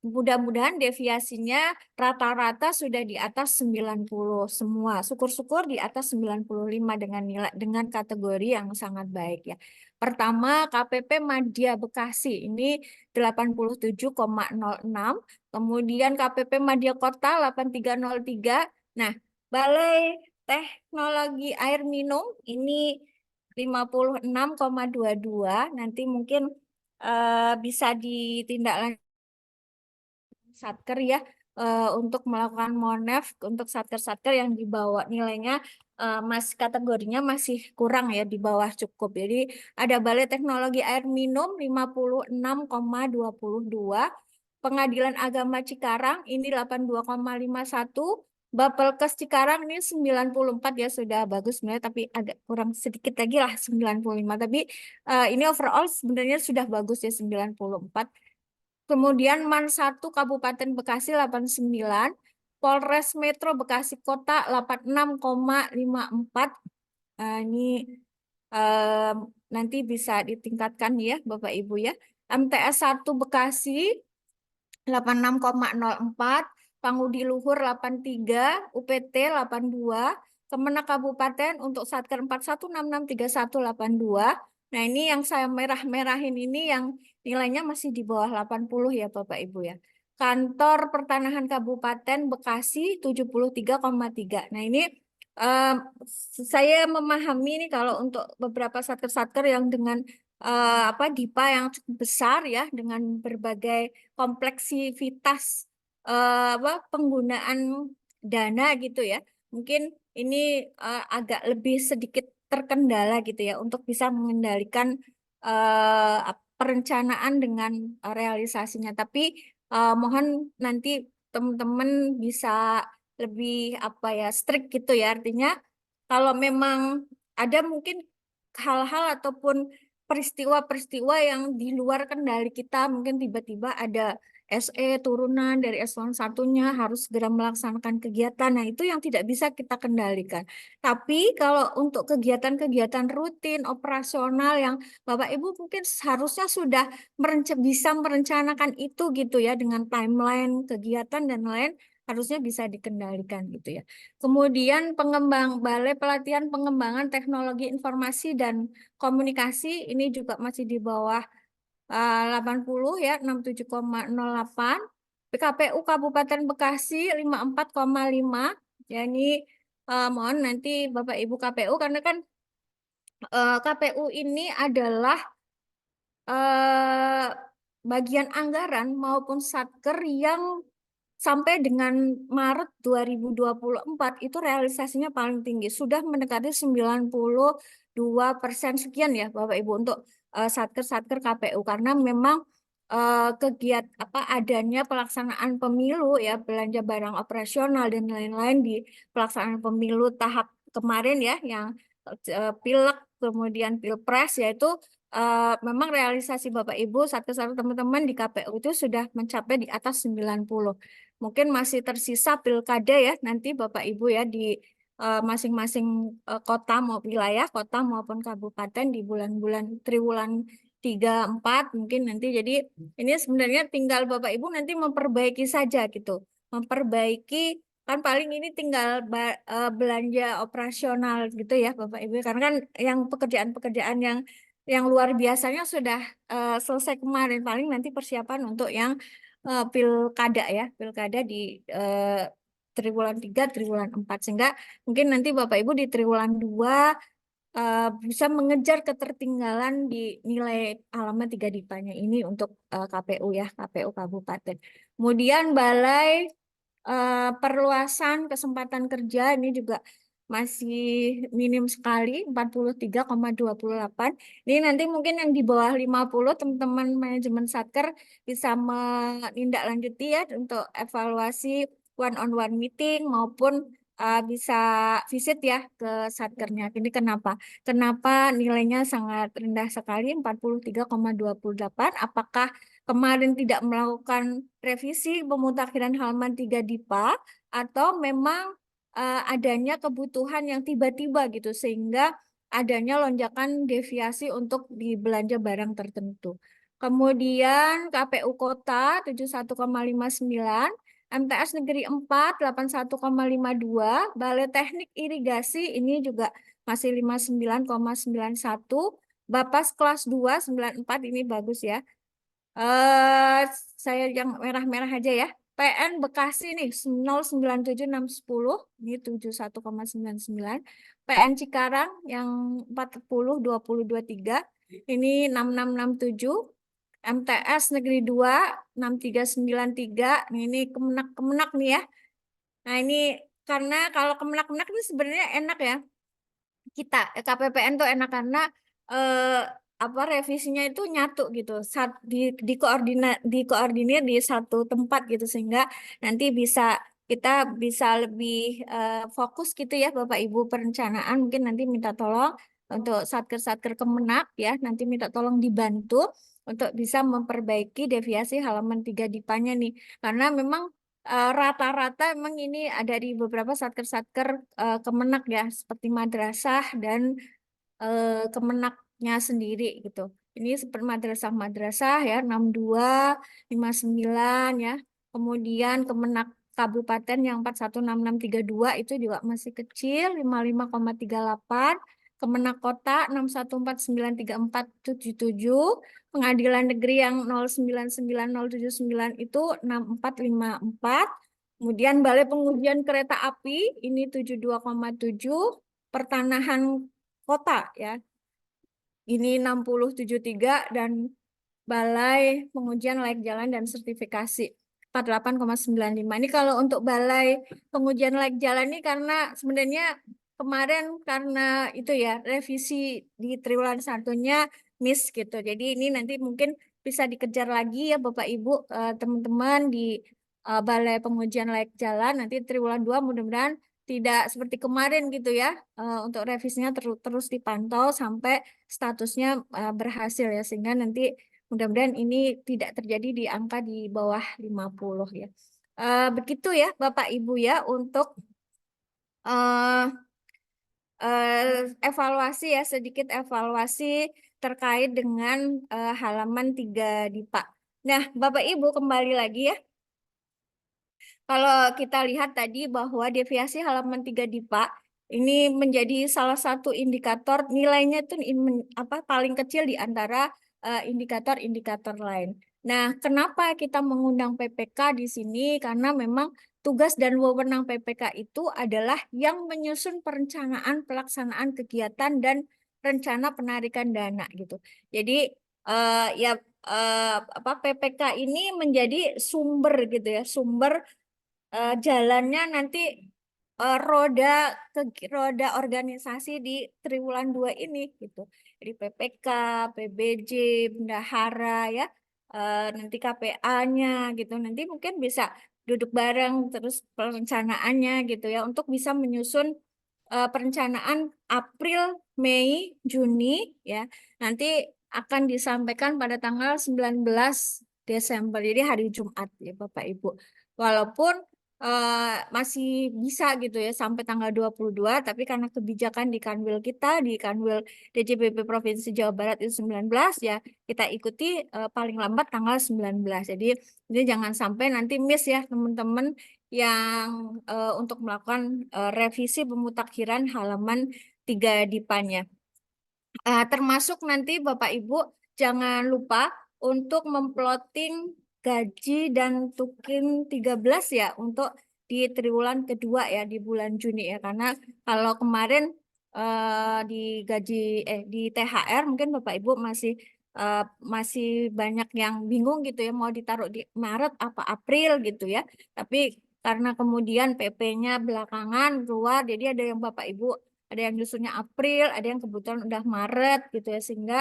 mudah-mudahan deviasinya rata-rata sudah di atas 90 semua. Syukur-syukur di atas 95 dengan kategori yang sangat baik ya. Pertama, KPP Madya Bekasi ini 87,06, kemudian KPP Madya Kota 8303. Nah, Balai Teknologi Air Minum ini 56,22. Nanti mungkin bisa ditindaklanjuti Satker ya untuk melakukan monef untuk satker-satker yang di bawah nilainya kategorinya masih kurang ya, di bawah cukup. Jadi ada Balai Teknologi Air Minum 56,22, Pengadilan Agama Cikarang ini 82,51, Bapelkes Cikarang ini 94 ya, sudah bagus sebenarnya, tapi agak kurang sedikit lagi lah 95. Tapi ini overall sebenarnya sudah bagus ya 94. Kemudian MAN 1 Kabupaten Bekasi 89, Polres Metro Bekasi Kota 86,54. Ini nanti bisa ditingkatkan ya Bapak Ibu ya. MTS 1 Bekasi 86,04, Pangudi Luhur 83, UPT 82, Kemenak Kabupaten untuk Satker 41663182. Nah, ini yang saya merah-merahin ini yang nilainya masih di bawah 80 ya Bapak Ibu ya. Kantor Pertanahan Kabupaten Bekasi 73,3. Nah, ini saya memahami nih kalau untuk beberapa satker-satker yang dengan DIPA yang cukup besar ya, dengan berbagai kompleksivitas penggunaan dana gitu ya. Mungkin ini agak lebih sedikit terkendala gitu ya untuk bisa mengendalikan perencanaan dengan realisasinya. Tapi mohon nanti teman-teman bisa lebih strict gitu ya. Artinya kalau memang ada mungkin hal-hal ataupun peristiwa-peristiwa yang di luar kendali kita, mungkin tiba-tiba ada SE turunan dari eselon 1-nya harus segera melaksanakan kegiatan. Nah, itu yang tidak bisa kita kendalikan. Tapi kalau untuk kegiatan-kegiatan rutin, operasional yang Bapak Ibu mungkin seharusnya sudah bisa merencanakan itu gitu ya, dengan timeline kegiatan dan lain, harusnya bisa dikendalikan gitu ya. Kemudian Balai Pelatihan Pengembangan Teknologi Informasi dan Komunikasi ini juga masih di bawah 80 ya, 67,08. PKPU Kabupaten Bekasi 54,5. Ya, ini mohon nanti Bapak Ibu KPU, karena kan KPU ini adalah bagian anggaran maupun satker yang sampai dengan Maret 2024 itu realisasinya paling tinggi, sudah mendekati 92% sekian ya Bapak Ibu untuk satker-satker KPU, karena memang adanya pelaksanaan pemilu ya, belanja barang operasional dan lain-lain di pelaksanaan pemilu tahap kemarin ya, yang pilek kemudian Pilpres, yaitu memang realisasi Bapak Ibu, Satker teman-teman di KPU itu sudah mencapai di atas 90. Mungkin masih tersisa pilkada ya nanti Bapak Ibu ya di masing-masing kota wilayah kota maupun kabupaten di bulan-bulan triwulan 3, 4 mungkin nanti. Jadi ini sebenarnya tinggal Bapak Ibu nanti memperbaiki saja gitu. Memperbaiki, kan paling ini tinggal belanja operasional gitu ya Bapak Ibu. Karena kan yang pekerjaan-pekerjaan yang luar biasanya sudah selesai kemarin. Paling nanti persiapan untuk yang pilkada ya, pilkada di triwulan 3, triwulan 4. Sehingga mungkin nanti Bapak Ibu di triwulan 2 bisa mengejar ketertinggalan di nilai halaman 3 dipanya ini untuk KPU ya, KPU Kabupaten. Kemudian balai perluasan kesempatan kerja ini juga masih minim sekali, 43,28. Ini nanti mungkin yang di bawah 50 teman-teman manajemen Satker bisa menindaklanjuti ya untuk evaluasi one-on-one meeting maupun bisa visit ya ke Satkernya. Ini kenapa? Kenapa nilainya sangat rendah sekali, 43,28? Apakah kemarin tidak melakukan revisi pemutakhiran halaman 3 DIPA atau memang adanya kebutuhan yang tiba-tiba gitu sehingga adanya lonjakan deviasi untuk dibelanja barang tertentu. Kemudian KPU Kota 71,59, MTS Negeri 4 81,52, Balai Teknik Irigasi ini juga masih 59,91, Bapas kelas 2 94 ini bagus ya. Saya yang merah-merah aja ya. PN Bekasi nih 097610 ini 71,99. PN Cikarang yang 402023 ini 6667. MTS Negeri 2 6393. Ini Kemenak nih ya. Nah, ini karena kalau Kemenak ini sebenarnya enak ya. Kita KPPN tuh enak karena revisinya itu nyatu gitu, dikoordinir di satu tempat gitu sehingga nanti kita bisa lebih fokus gitu ya Bapak Ibu perencanaan. Mungkin nanti minta tolong untuk satker Kemenak ya, nanti minta tolong dibantu untuk bisa memperbaiki deviasi halaman 3 dipanya nih, karena memang rata-rata memang ini ada di beberapa satker Kemenak ya, seperti madrasah dan Kemenaknya sendiri gitu. Ini seperti madrasah ya 62, 59 ya. Kemudian Kemenak Kabupaten yang 416632 itu juga masih kecil 55,38. Kemenak Kota 61493477, Pengadilan Negeri yang 099079 itu 6454. Kemudian Balai Pengujian Kereta Api ini 72,7, Pertanahan Kota ya. Ini 6073 dan Balai Pengujian Layak Jalan dan Sertifikasi 48,95. Ini kalau untuk Balai Pengujian Layak Jalan ini karena sebenarnya kemarin karena itu ya revisi di triwulan satunya miss gitu. Jadi ini nanti mungkin bisa dikejar lagi ya Bapak Ibu teman-teman di Balai Pengujian Layak Jalan nanti triwulan 2 mudah-mudahan tidak seperti kemarin gitu ya. Untuk revisinya terus dipantau sampai statusnya berhasil ya sehingga nanti mudah-mudahan ini tidak terjadi di angka di bawah 50 ya. Begitu ya Bapak Ibu ya untuk evaluasi ya, sedikit evaluasi terkait dengan halaman 3 DIPA. Nah, Bapak Ibu kembali lagi ya. Kalau kita lihat tadi bahwa deviasi halaman 3 DIPA ini menjadi salah satu indikator nilainya itu paling kecil di antara indikator-indikator lain. Nah, kenapa kita mengundang PPK di sini? Karena memang tugas dan wewenang PPK itu adalah yang menyusun perencanaan pelaksanaan kegiatan dan rencana penarikan dana gitu. Jadi PPK ini menjadi sumber gitu ya, sumber jalannya nanti roda organisasi di triwulan 2 ini gitu. Jadi PPK, PBJ, bendahara ya, nanti KPA-nya gitu. Nanti mungkin bisa duduk bareng terus perencanaannya gitu ya untuk bisa menyusun perencanaan April, Mei, Juni ya. Nanti akan disampaikan pada tanggal 19 Desember. Jadi hari Jumat ya Bapak Ibu. Walaupun masih bisa gitu ya sampai tanggal 22, tapi karena kebijakan di Kanwil kita, di Kanwil DJPP Provinsi Jawa Barat itu 19 ya, kita ikuti paling lambat tanggal 19. Jadi ini jangan sampai nanti miss ya teman-teman yang untuk melakukan revisi pemutakhiran halaman 3 dipanya. Termasuk nanti Bapak Ibu jangan lupa untuk memplotting gaji dan tukin 13 ya untuk di triwulan kedua ya di bulan Juni ya, karena kalau kemarin di gaji di THR mungkin Bapak Ibu masih banyak yang bingung gitu ya mau ditaruh di Maret apa April gitu ya. Tapi karena kemudian PP-nya belakangan keluar, jadi ada yang Bapak Ibu ada yang nyusunnya April, ada yang kebetulan udah Maret gitu ya, sehingga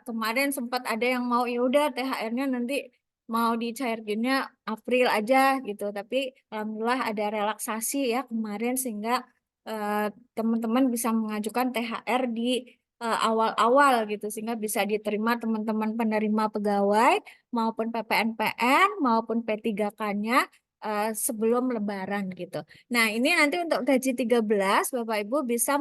kemarin sempat ada yang mau ya udah THR-nya nanti mau dicairinnya April aja gitu, tapi alhamdulillah ada relaksasi ya kemarin sehingga teman-teman bisa mengajukan THR di awal-awal gitu sehingga bisa diterima teman-teman penerima pegawai maupun PPNPN maupun P3K-nya sebelum Lebaran gitu. Nah, ini nanti untuk gaji 13, Bapak Ibu bisa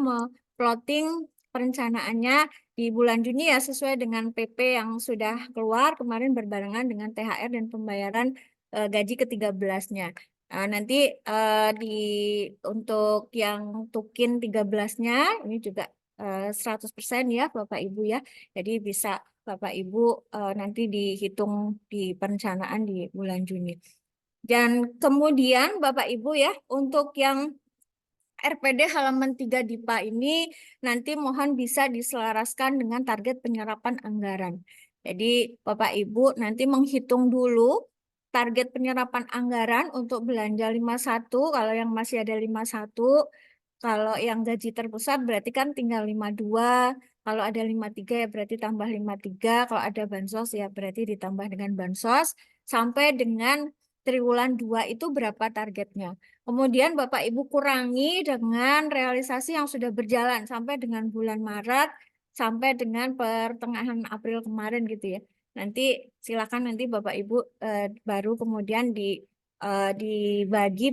plotting perencanaannya di bulan Juni ya sesuai dengan PP yang sudah keluar kemarin berbarengan dengan THR dan pembayaran gaji ke-13-nya. Nanti untuk yang tukin 13-nya ini juga 100% ya Bapak Ibu ya. Jadi bisa Bapak Ibu nanti dihitung di perencanaan di bulan Juni. Dan kemudian Bapak Ibu ya, untuk yang RPD halaman 3 DIPA ini nanti mohon bisa diselaraskan dengan target penyerapan anggaran. Jadi Bapak Ibu nanti menghitung dulu target penyerapan anggaran untuk belanja 51, kalau yang masih ada 51, kalau yang gaji terpusat berarti kan tinggal 52, kalau ada 53 ya berarti tambah 53, kalau ada bansos ya berarti ditambah dengan bansos, sampai dengan triwulan 2 itu berapa targetnya. Kemudian Bapak Ibu kurangi dengan realisasi yang sudah berjalan sampai dengan bulan Maret, sampai dengan pertengahan April kemarin gitu ya. Nanti silakan nanti Bapak Ibu baru kemudian dibagi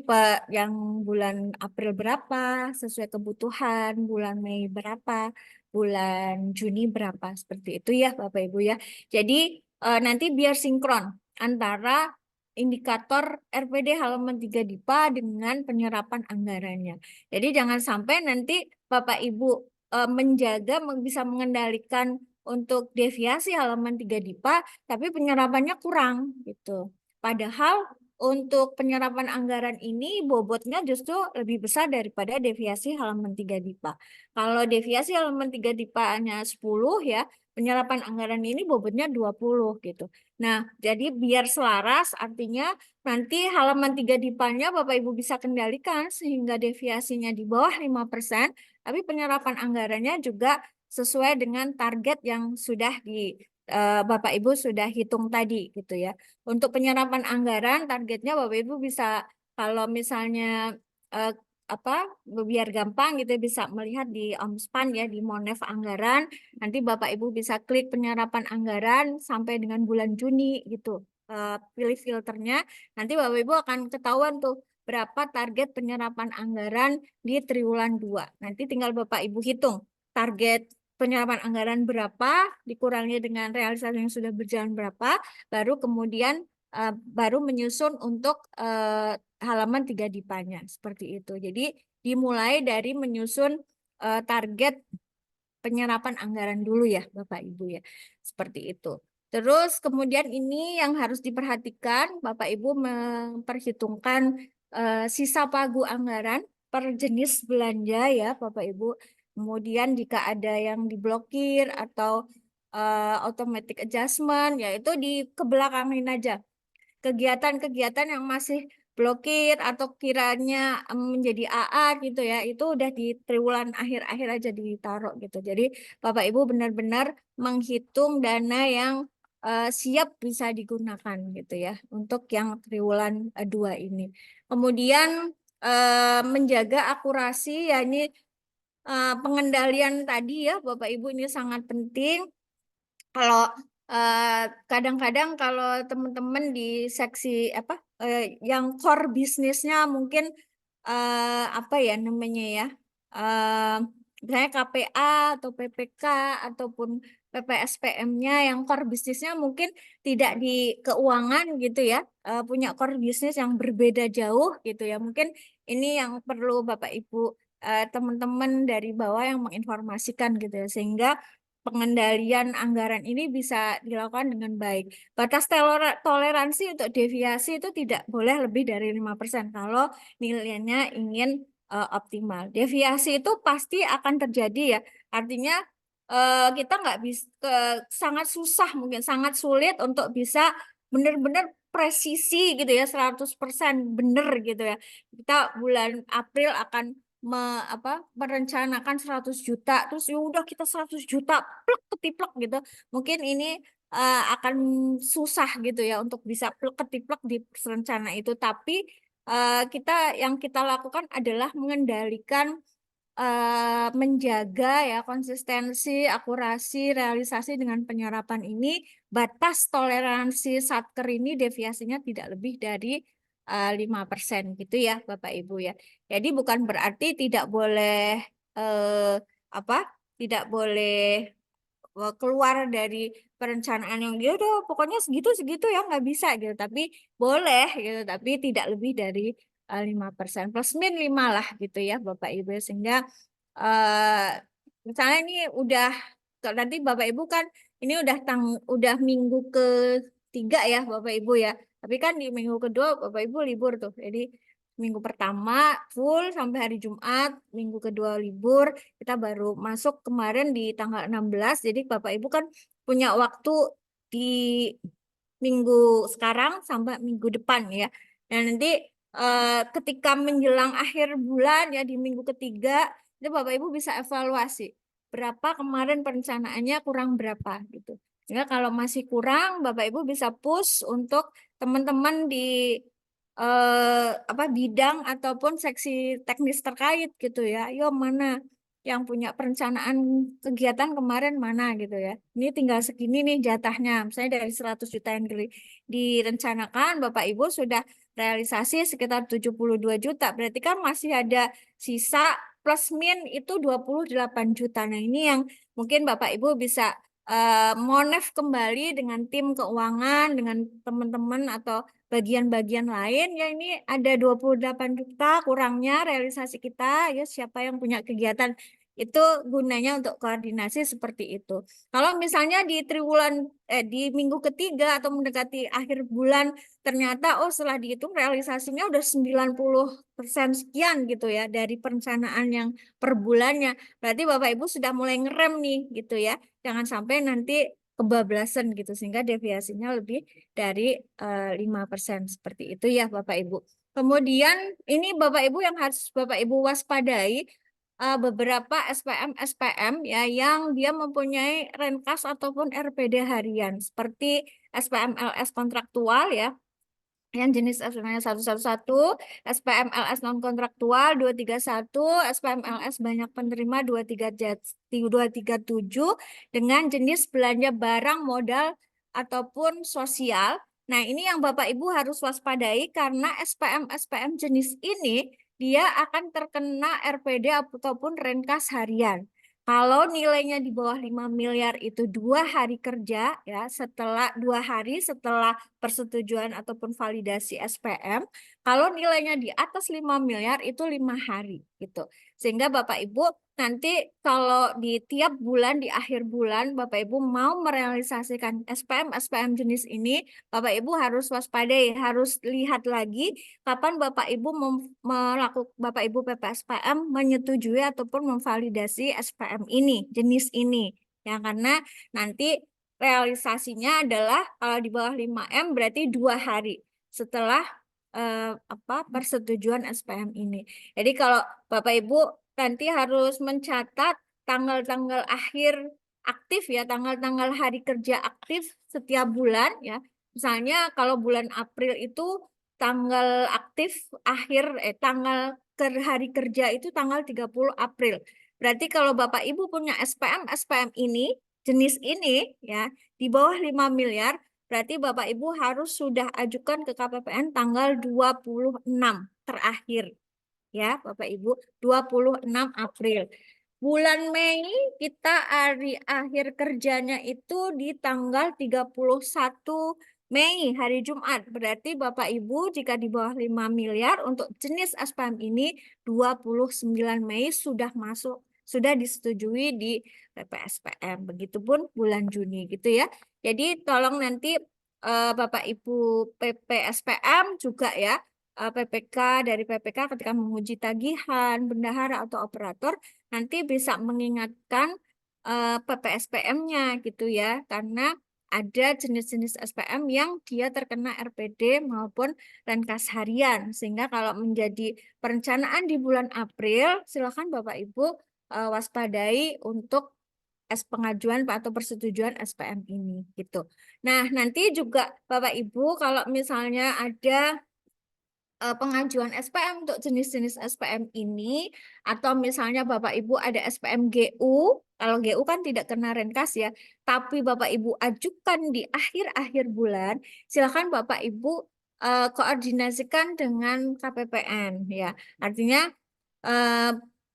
yang bulan April berapa sesuai kebutuhan, bulan Mei berapa, bulan Juni berapa, seperti itu ya Bapak Ibu ya. Jadi nanti biar sinkron antara indikator RPD halaman 3 DIPA dengan penyerapan anggarannya. Jadi jangan sampai nanti Bapak Ibu menjaga bisa mengendalikan untuk deviasi halaman 3 DIPA tapi penyerapannya kurang gitu. Padahal untuk penyerapan anggaran ini bobotnya justru lebih besar daripada deviasi halaman 3 DIPA. Kalau deviasi halaman 3 DIPA-nya 10 ya, penyerapan anggaran ini bobotnya 20 gitu. Nah, jadi biar selaras artinya nanti halaman 3 DIPA-nya Bapak Ibu bisa kendalikan sehingga deviasinya di bawah 5%, tapi penyerapan anggarannya juga sesuai dengan target yang sudah Bapak Ibu sudah hitung tadi gitu ya. Untuk penyerapan anggaran targetnya Bapak Ibu bisa kalau misalnya eh, apa biar gampang gitu ya, bisa melihat di Omspan ya di Monef anggaran. Nanti Bapak Ibu bisa klik penyerapan anggaran sampai dengan bulan Juni gitu. Pilih filternya. Nanti Bapak Ibu akan ketahuan tuh berapa target penyerapan anggaran di triwulan 2. Nanti tinggal Bapak Ibu hitung target penyerapan anggaran berapa dikurangi dengan realisasi yang sudah berjalan berapa, baru kemudian baru menyusun untuk halaman 3 DIPA-nya seperti itu. Jadi dimulai dari menyusun target penyerapan anggaran dulu ya Bapak Ibu ya. Seperti itu. Terus kemudian ini yang harus diperhatikan Bapak Ibu memperhitungkan sisa pagu anggaran per jenis belanja ya Bapak Ibu. Kemudian jika ada yang diblokir atau automatic adjustment yaitu di kebelakangin aja. Kegiatan-kegiatan yang masih blokir atau kiranya menjadi AA gitu ya, itu udah di triwulan akhir-akhir aja ditaruh gitu. Jadi Bapak Ibu benar-benar menghitung dana yang siap bisa digunakan gitu ya untuk yang triwulan 2 ini. Kemudian menjaga akurasi, yakni pengendalian tadi ya Bapak Ibu ini sangat penting. Kalau kadang-kadang kalau teman-teman di seksi apa yang core bisnisnya mungkin apa ya namanya ya, misalnya KPA atau PPK ataupun PPSPM-nya yang core bisnisnya mungkin tidak di keuangan gitu ya, punya core bisnis yang berbeda jauh gitu ya. Mungkin ini yang perlu Bapak Ibu teman-teman dari bawah yang menginformasikan gitu ya, sehingga pengendalian anggaran ini bisa dilakukan dengan baik. Batas toleransi untuk deviasi itu tidak boleh lebih dari 5% kalau nilainya ingin optimal. Deviasi itu pasti akan terjadi ya. Artinya kita nggak bisa, sangat susah mungkin sangat sulit untuk bisa benar-benar presisi gitu ya, 100% benar gitu ya. Kita bulan April akan merencanakan 100 juta, terus ya udah kita 100 juta plek ketiplek gitu. Mungkin ini akan susah gitu ya untuk bisa plek ketiplek di rencana itu. Tapi yang kita lakukan adalah mengendalikan, menjaga ya konsistensi, akurasi, realisasi dengan penyerapan ini. Batas toleransi satker ini deviasinya tidak lebih dari 5% gitu ya Bapak Ibu ya. Jadi bukan berarti tidak boleh apa? Tidak boleh keluar dari perencanaan yang dia udah pokoknya segitu ya nggak bisa gitu, tapi boleh gitu, tapi tidak lebih dari 5%, plus min 5 lah gitu ya Bapak Ibu, sehingga eh, misalnya ini udah nanti Bapak Ibu kan ini udah minggu ketiga ya Bapak Ibu ya, tapi kan di minggu kedua Bapak Ibu libur tuh, jadi minggu pertama full sampai hari Jumat, minggu kedua libur, kita baru masuk kemarin di tanggal 16. Jadi Bapak Ibu kan punya waktu di minggu sekarang sampai minggu depan ya. Dan nanti ketika menjelang akhir bulan ya di minggu ketiga, itu Bapak Ibu bisa evaluasi berapa kemarin perencanaannya, kurang berapa gitu. Sehingga kalau masih kurang, Bapak Ibu bisa push untuk teman-teman di bidang ataupun seksi teknis terkait gitu ya. Yo mana yang punya perencanaan kegiatan kemarin mana gitu ya. Ini tinggal segini nih jatahnya. Misalnya dari 100 juta yang direncanakan, Bapak Ibu sudah realisasi sekitar 72 juta. Berarti kan masih ada sisa plus min itu 28 juta. Nah ini yang mungkin Bapak Ibu bisa monef kembali dengan tim keuangan, dengan teman-teman atau bagian-bagian lain ya, ini ada 28 juta kurangnya realisasi kita ya, siapa yang punya kegiatan itu gunanya untuk koordinasi seperti itu. Kalau misalnya di minggu ketiga atau mendekati akhir bulan ternyata setelah dihitung realisasinya udah 90% sekian gitu ya dari perencanaan yang per bulannya. Berarti Bapak Ibu sudah mulai ngerem nih gitu ya. Jangan sampai nanti kebablasan gitu sehingga deviasinya lebih dari 5% seperti itu ya Bapak Ibu. Kemudian ini Bapak Ibu yang harus Bapak Ibu waspadai, beberapa SPM ya yang dia mempunyai renkas ataupun RPD harian seperti SPM LS kontraktual ya, yang jenis SPM 111, SPM LS non kontraktual 231, SPM LS banyak penerima 237 dengan jenis belanja barang modal ataupun sosial. Nah, ini yang Bapak Ibu harus waspadai karena SPM jenis ini dia akan terkena RPD ataupun renkas harian. Kalau nilainya di bawah 5 miliar itu 2 hari kerja ya, setelah 2 hari setelah persetujuan ataupun validasi SPM. Kalau nilainya di atas 5 miliar itu 5 hari gitu. Sehingga Bapak Ibu nanti kalau di tiap bulan, di akhir bulan Bapak Ibu mau merealisasikan SPM jenis ini, Bapak Ibu harus waspadai, harus lihat lagi kapan Bapak Ibu Bapak Ibu PPSPM menyetujui ataupun memvalidasi SPM ini, jenis ini. Ya, karena nanti realisasinya adalah kalau di bawah 5M berarti 2 hari setelah persetujuan SPM ini. Jadi kalau Bapak Ibu nanti harus mencatat tanggal-tanggal akhir aktif ya, tanggal-tanggal hari kerja aktif setiap bulan ya. Misalnya kalau bulan April itu tanggal aktif tanggal hari kerja itu tanggal 30 April. Berarti kalau Bapak Ibu punya SPM ini, jenis ini ya, di bawah 5 miliar, berarti Bapak Ibu harus sudah ajukan ke KPPN tanggal 26 terakhir. Ya, Bapak Ibu, 26 April. Bulan Mei kita hari akhir kerjanya itu di tanggal 31 Mei, hari Jumat. Berarti Bapak Ibu jika di bawah 5 miliar untuk jenis SPM ini 29 Mei sudah masuk, sudah disetujui di PPSPM. Begitupun bulan Juni gitu ya. Jadi tolong nanti Bapak Ibu PPSPM juga ya, PPK dari PPK ketika menguji tagihan, bendahara atau operator nanti bisa mengingatkan PPSPM-nya gitu ya, karena ada jenis-jenis SPM yang dia terkena RPD maupun Renkas harian, sehingga kalau menjadi perencanaan di bulan April, silakan Bapak Ibu waspadai untuk pengajuan atau persetujuan SPM ini gitu. Nah, nanti juga Bapak Ibu kalau misalnya ada pengajuan SPM untuk jenis-jenis SPM ini, atau misalnya Bapak Ibu ada SPM GU, kalau GU kan tidak kena Renkas ya, tapi Bapak Ibu ajukan di akhir-akhir bulan, silakan Bapak Ibu koordinasikan dengan KPPN ya. Artinya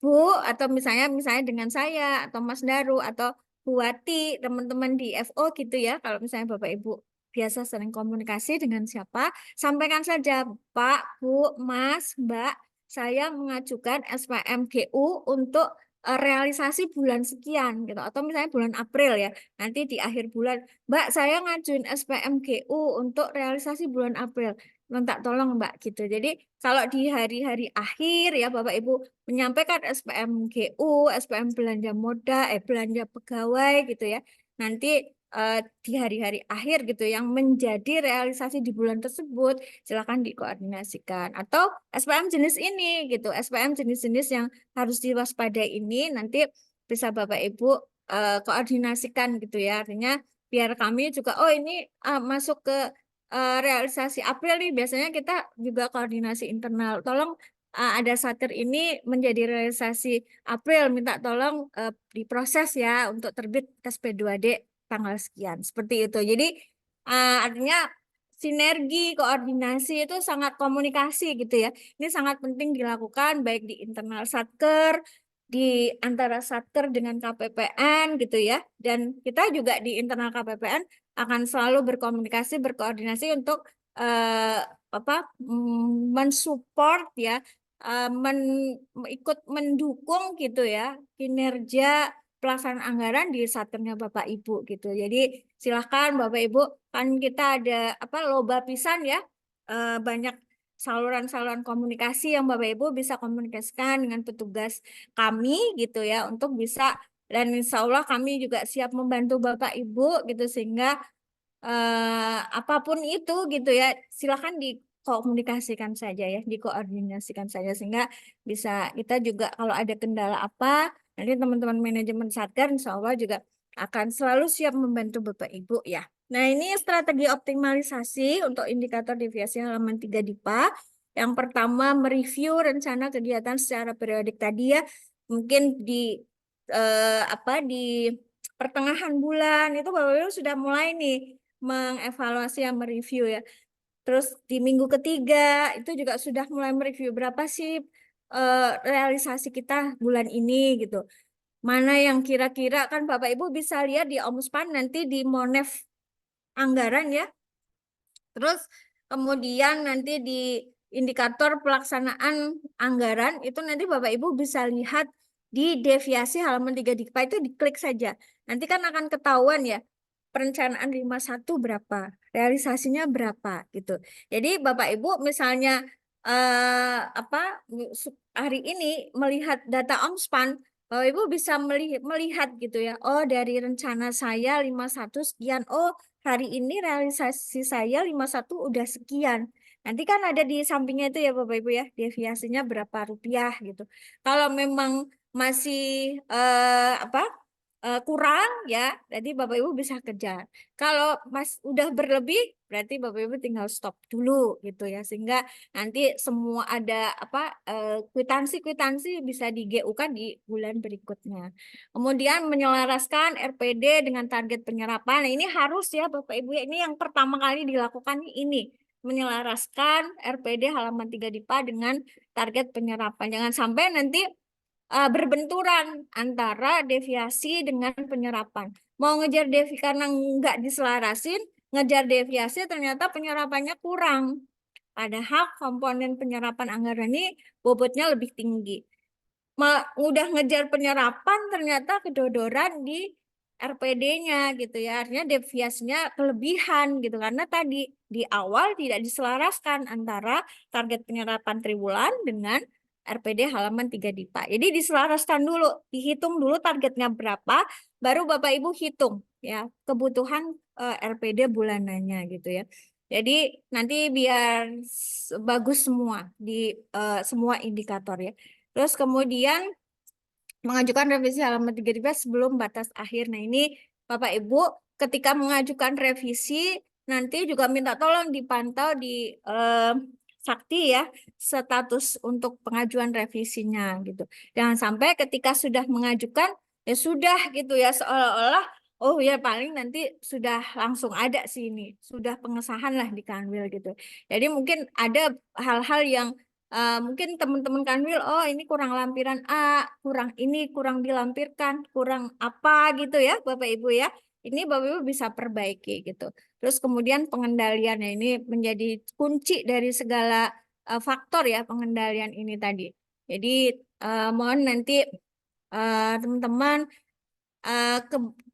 Bu atau misalnya dengan saya atau Mas Daru atau Bu Wati, teman-teman di FO gitu ya, kalau misalnya Bapak Ibu biasa sering komunikasi dengan siapa, sampaikan saja, Pak, Bu, Mas, Mbak, saya mengajukan SPM GU untuk realisasi bulan sekian gitu, atau misalnya bulan April ya, nanti di akhir bulan, Mbak, saya ngajuin SPM GU untuk realisasi bulan April, minta tolong Mbak gitu. Jadi kalau di hari-hari akhir ya Bapak Ibu menyampaikan SPM GU, SPM belanja belanja pegawai gitu ya, nanti di hari-hari akhir gitu yang menjadi realisasi di bulan tersebut silakan dikoordinasikan, atau SPM jenis ini gitu, SPM jenis-jenis yang harus diwaspadai ini nanti bisa Bapak Ibu koordinasikan gitu ya, artinya biar kami juga ini masuk ke realisasi April nih, biasanya kita juga koordinasi internal, tolong ada satker ini menjadi realisasi April, minta tolong diproses ya untuk terbit SP2D tanggal sekian. Seperti itu. Jadi artinya sinergi, koordinasi itu sangat komunikasi gitu ya. Ini sangat penting dilakukan baik di internal satker, di antara satker dengan KPPN gitu ya. Dan kita juga di internal KPPN akan selalu berkomunikasi, berkoordinasi untuk mensupport ya, ikut mendukung gitu ya kinerja pelaksanaan anggaran di satkernya Bapak Ibu gitu. Jadi silahkan Bapak Ibu, kan kita ada lomba pisan ya, banyak saluran-saluran komunikasi yang Bapak Ibu bisa komunikasikan dengan petugas kami gitu ya, untuk bisa, dan insya Allah kami juga siap membantu Bapak Ibu gitu, sehingga apapun itu gitu ya, silakan dikomunikasikan saja ya, dikoordinasikan saja, sehingga bisa kita juga kalau ada kendala apa, nanti teman-teman manajemen satker insya Allah juga akan selalu siap membantu Bapak Ibu ya. Nah, ini strategi optimalisasi untuk indikator deviasi halaman 3 DIPA. Yang pertama, mereview rencana kegiatan secara periodik tadi ya. Mungkin di di pertengahan bulan itu Bapak Ibu sudah mulai nih mengevaluasi yang mereview ya. Terus di minggu ketiga itu juga sudah mulai mereview berapa sih realisasi kita bulan ini gitu. Mana yang kira-kira, kan Bapak Ibu bisa lihat di Omspan nanti di Monef anggaran ya. Terus kemudian nanti di indikator pelaksanaan anggaran itu nanti Bapak Ibu bisa lihat di deviasi halaman 3 DIPA, itu diklik saja. Nanti kan akan ketahuan ya perencanaan 51 berapa, realisasinya berapa gitu. Jadi Bapak Ibu misalnya hari ini melihat data Omspan, Bapak Ibu bisa melihat gitu ya. Oh, dari rencana saya 51 sekian. Oh, hari ini realisasi saya 51 udah sekian. Nanti kan ada di sampingnya itu ya Bapak Ibu ya, deviasinya berapa rupiah gitu. Kalau memang masih kurang ya, berarti Bapak Ibu bisa kejar. Kalau udah berlebih, berarti Bapak Ibu tinggal stop dulu gitu ya, sehingga nanti semua ada kwitansi-kwitansi bisa di GU-kan di bulan berikutnya. Kemudian menyelaraskan RPD dengan target penyerapan. Nah, ini harus ya Bapak Ibu ya, ini yang pertama kali dilakukan ini, menyelaraskan RPD halaman 3 DIPA dengan target penyerapan. Jangan sampai nanti berbenturan antara deviasi dengan penyerapan. Mau ngejar deviasi karena nggak diselarasin, ngejar deviasi ternyata penyerapannya kurang. Padahal komponen penyerapan anggaran ini bobotnya lebih tinggi. Udah ngejar penyerapan ternyata kedodoran di RPD-nya gitu ya. Artinya deviasinya kelebihan gitu karena tadi di awal tidak diselaraskan antara target penyerapan triwulan dengan RPD halaman 3 DIPA. Jadi diselaraskan dulu, dihitung dulu targetnya berapa, baru Bapak Ibu hitung ya kebutuhan RPD bulanannya gitu ya. Jadi nanti biar bagus semua di semua indikator ya. Terus kemudian mengajukan revisi halaman 3 DIPA sebelum batas akhir. Nah, ini Bapak Ibu ketika mengajukan revisi nanti juga minta tolong dipantau di Sakti ya status untuk pengajuan revisinya gitu. Jangan sampai ketika sudah mengajukan ya sudah gitu ya seolah-olah oh ya paling nanti sudah langsung ada sih ini, sudah pengesahan lah di Kanwil gitu. Jadi mungkin ada hal-hal yang mungkin teman-teman Kanwil, oh ini kurang lampiran A, kurang ini, kurang dilampirkan, kurang apa gitu ya Bapak Ibu ya. Ini Bapak Ibu bisa perbaiki gitu. Terus kemudian pengendaliannya ini menjadi kunci dari segala faktor ya pengendalian ini tadi. Jadi mohon nanti teman-teman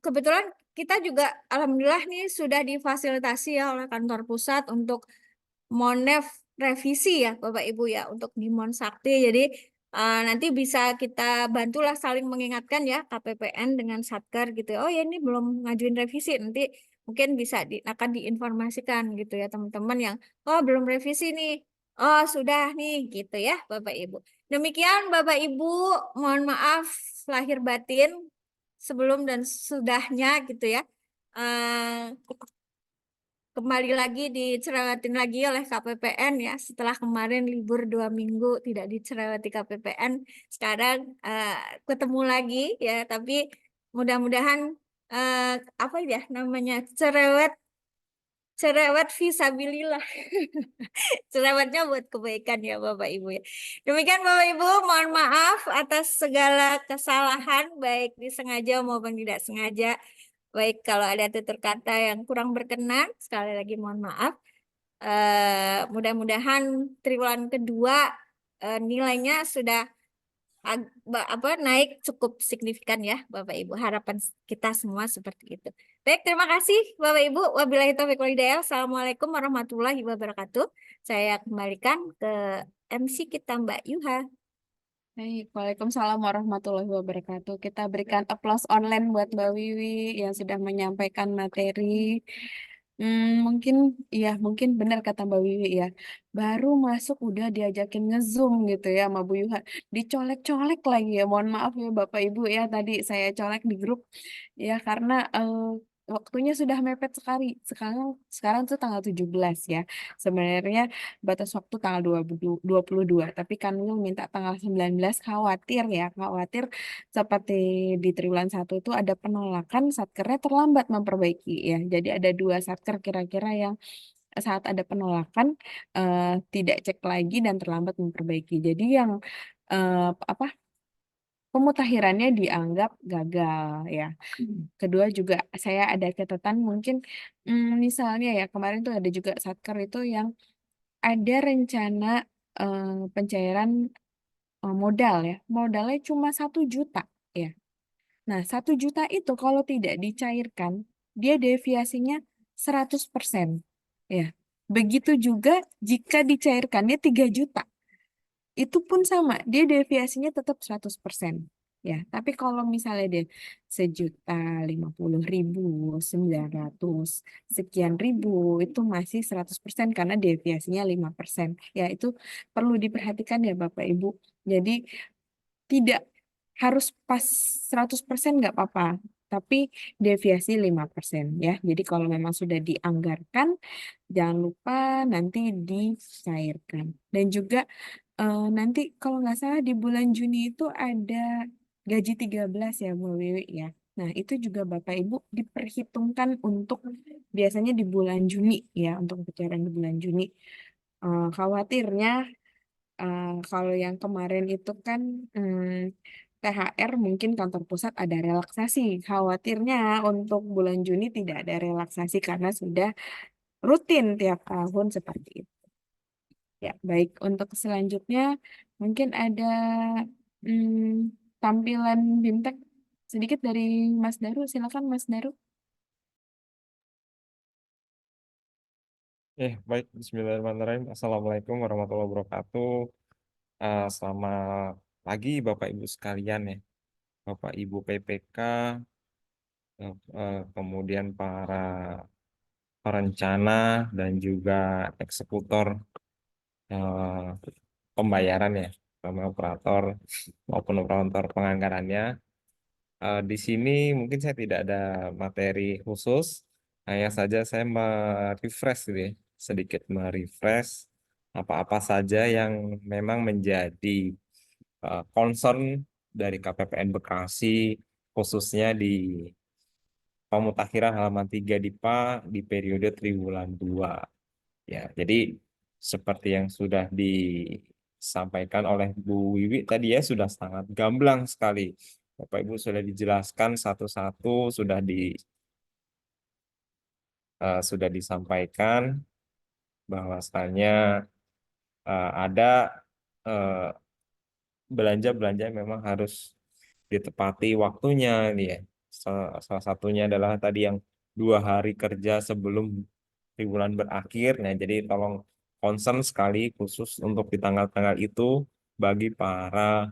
kebetulan kita juga alhamdulillah nih sudah difasilitasi ya oleh kantor pusat untuk Monef revisi ya Bapak Ibu ya untuk di Mon Sakti. Jadi nanti bisa kita bantulah saling mengingatkan ya KPPN dengan Satker gitu. Oh ya ini belum ngajuin revisi, nanti mungkin bisa akan diinformasikan gitu ya teman-teman yang oh belum revisi nih. Oh sudah nih gitu ya Bapak Ibu. Demikian Bapak Ibu, mohon maaf lahir batin sebelum dan sudahnya gitu ya. Kembali lagi dicerewetin lagi oleh KPPN ya setelah kemarin libur 2 minggu tidak dicereweti KPPN, sekarang ketemu lagi ya, tapi mudah-mudahan apa ya namanya cerewet visabilillah. Cerewetnya buat kebaikan ya Bapak Ibu ya. Demikian Bapak Ibu, mohon maaf atas segala kesalahan baik disengaja maupun tidak sengaja. Baik kalau ada tutur kata yang kurang berkenan, sekali lagi mohon maaf. Mudah-mudahan triwulan kedua nilainya sudah naik cukup signifikan ya Bapak Ibu. Harapan kita semua seperti itu. Baik, terima kasih Bapak Ibu. Wabillahi taufiq wal hidayah. Assalamualaikum warahmatullahi wabarakatuh. Saya kembalikan ke MC kita Mbak Yuha. Baik, Waalaikumsalam warahmatullahi wabarakatuh. Kita berikan aplaus online buat Mbak Wiwi yang sudah menyampaikan materi. Mungkin benar kata Mbak Wiwi ya. Baru masuk udah diajakin nge-zoom gitu ya sama Bu Yuha. Dicolek-colek lagi ya. Mohon maaf ya Bapak Ibu ya. Tadi saya colek di grup ya karena waktunya sudah mepet sekali. Sekarang tuh tanggal 17 ya. Sebenarnya batas waktu tanggal 22, tapi kan minta tanggal 19, khawatir seperti di triwulan 1 itu ada penolakan, satkernya terlambat memperbaiki ya. Jadi ada 2 satker kira-kira yang saat ada penolakan tidak cek lagi dan terlambat memperbaiki. Jadi yang pemutakhirannya dianggap gagal ya. Kedua juga saya ada catatan mungkin misalnya ya kemarin tuh ada juga satker itu yang ada rencana pencairan modal ya. Modalnya cuma 1 juta ya. Nah, 1 juta itu kalau tidak dicairkan, dia deviasinya 100% ya. Begitu juga jika dicairkannya 3 juta. Itu pun sama, dia deviasinya tetap 100%. Ya, tapi kalau misalnya dia 1.050.900 sekian ribu itu masih 100% karena deviasinya 5%. Ya, itu perlu diperhatikan ya Bapak Ibu. Jadi tidak harus pas 100% nggak apa-apa. tapi deviasi 5% ya. Jadi kalau memang sudah dianggarkan, jangan lupa nanti dicairkan. Dan juga nanti kalau nggak salah di bulan Juni itu ada gaji 13 ya Bu Wiwi ya. Nah, itu juga Bapak Ibu diperhitungkan untuk biasanya di bulan Juni ya, untuk pencairan di bulan Juni. Khawatirnya kalau yang kemarin itu kan THR mungkin kantor pusat ada relaksasi. Khawatirnya untuk bulan Juni tidak ada relaksasi karena sudah rutin tiap tahun seperti itu. Ya, baik. Untuk selanjutnya mungkin ada tampilan BIMTEK sedikit dari Mas Daru. Silakan Mas Daru. Baik. Bismillahirrahmanirrahim. Assalamualaikum warahmatullahi wabarakatuh. Selamat pagi Bapak Ibu sekalian ya. Bapak Ibu PPK, kemudian para perencana dan juga eksekutor pembayaran ya, sama operator maupun operator penganggarannya. Di sini mungkin saya tidak ada materi khusus, hanya saja saya merefresh gitu ya, sedikit merefresh apa-apa saja yang memang menjadi concern dari KPPN Bekasi, khususnya di pemutakhiran halaman 3 DIPA di periode triwulan 2. Ya, jadi seperti yang sudah disampaikan oleh Bu Wiwi tadi ya, sudah sangat gamblang sekali. Bapak Ibu sudah dijelaskan satu-satu, sudah disampaikan bahwasanya ada belanja-belanja yang memang harus ditepati waktunya nih ya. Salah satunya adalah tadi yang 2 hari kerja sebelum triwulan berakhir. Nah, jadi tolong concern sekali khusus untuk di tanggal-tanggal itu bagi para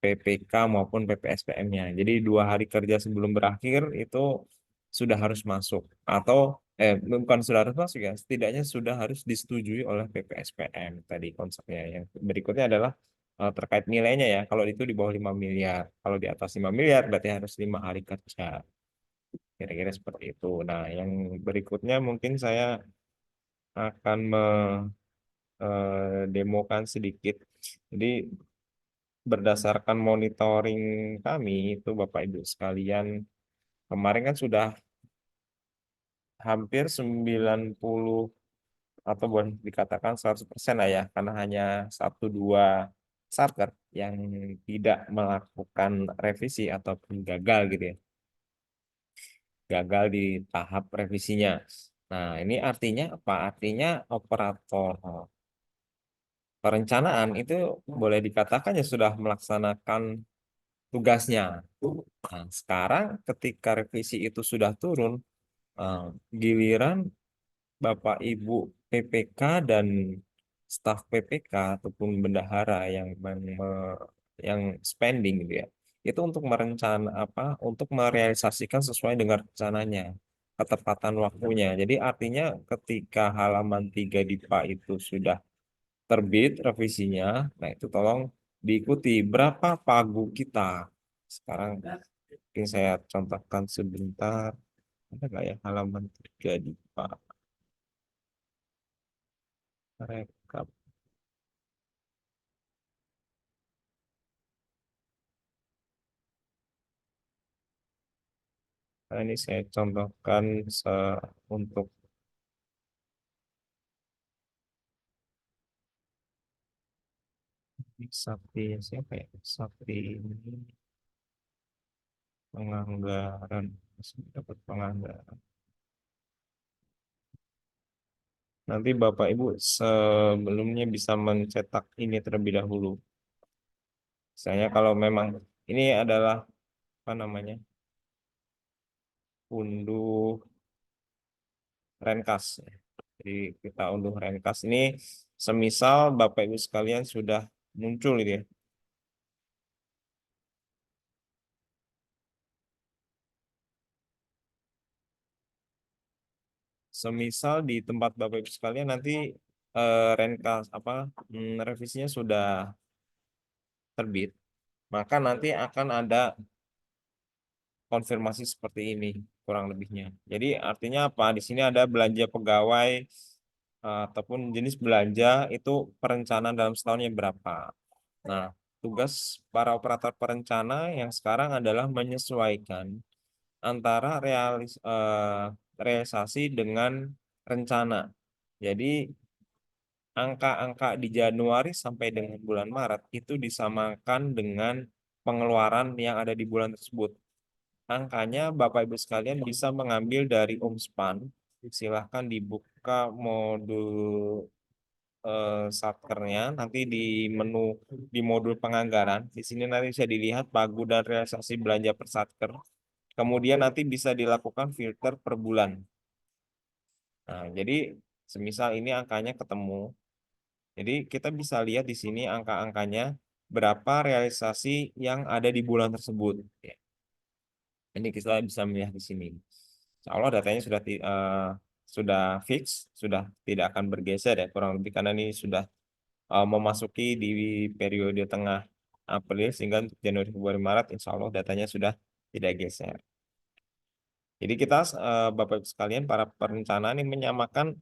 PPK maupun PPSPM-nya. Jadi 2 hari kerja sebelum berakhir itu sudah harus masuk, atau bukan sudah harus masuk ya, setidaknya sudah harus disetujui oleh PPSPM tadi konsepnya. Yang berikutnya adalah terkait nilainya ya. Kalau itu di bawah 5 miliar, kalau di atas 5 miliar berarti harus 5 hari kerja. Kira-kira seperti itu. Nah, yang berikutnya mungkin saya akan mendemokan sedikit. Jadi berdasarkan monitoring kami itu Bapak Ibu sekalian, kemarin kan sudah hampir 90 atau boleh dikatakan 100% lah ya, karena hanya 1-2 satker yang tidak melakukan revisi ataupun gagal gitu ya. Gagal di tahap revisinya. Nah, ini artinya apa? Artinya operator perencanaan itu boleh dikatakan ya sudah melaksanakan tugasnya. Nah, sekarang ketika revisi itu sudah turun, giliran Bapak Ibu PPK dan staf PPK ataupun bendahara yang spending gitu ya, itu untuk untuk merealisasikan sesuai dengan rencananya, ketepatan waktunya. Jadi artinya ketika halaman 3 DIPA itu sudah terbit revisinya, nah itu tolong diikuti berapa pagu kita. Sekarang mungkin saya contohkan sebentar. Ada nggak ya halaman 3 DIPA? Rekap. Nah, ini saya contohkan untuk Sakti siapa ya? Sakti ini penganggaran, dapat penganggaran. Nanti Bapak Ibu sebelumnya bisa mencetak ini terlebih dahulu. Misalnya kalau memang ini adalah apa namanya, unduh Renkas. Jadi kita unduh Renkas ini, semisal Bapak Ibu sekalian sudah muncul ini ya. Semisal di tempat Bapak Ibu sekalian nanti Renkas revisinya sudah terbit, maka nanti akan ada konfirmasi seperti ini kurang lebihnya. Jadi artinya apa? Di sini ada belanja pegawai ataupun jenis belanja itu perencanaan dalam setahunnya berapa. Nah, tugas para operator perencana yang sekarang adalah menyesuaikan antara realisasi dengan rencana. Jadi angka-angka di Januari sampai dengan bulan Maret itu disamakan dengan pengeluaran yang ada di bulan tersebut. Angkanya Bapak Ibu sekalian bisa mengambil dari Umspan. Silahkan dibuka modul satkernya nanti di menu di modul penganggaran. Di sini nanti bisa dilihat pagu dan realisasi belanja per satker. Kemudian nanti bisa dilakukan filter per bulan. Nah, jadi semisal ini angkanya ketemu. Jadi kita bisa lihat di sini angka-angkanya berapa realisasi yang ada di bulan tersebut. Ya. Ini kita bisa melihat di sini. Insya Allah datanya sudah fix, sudah tidak akan bergeser ya kurang lebih karena ini sudah memasuki di periode tengah April sehingga untuk Januari, Februari, Maret insya Allah datanya sudah tidak geser. Jadi kita Bapak Ibu sekalian para perencana ini menyamakan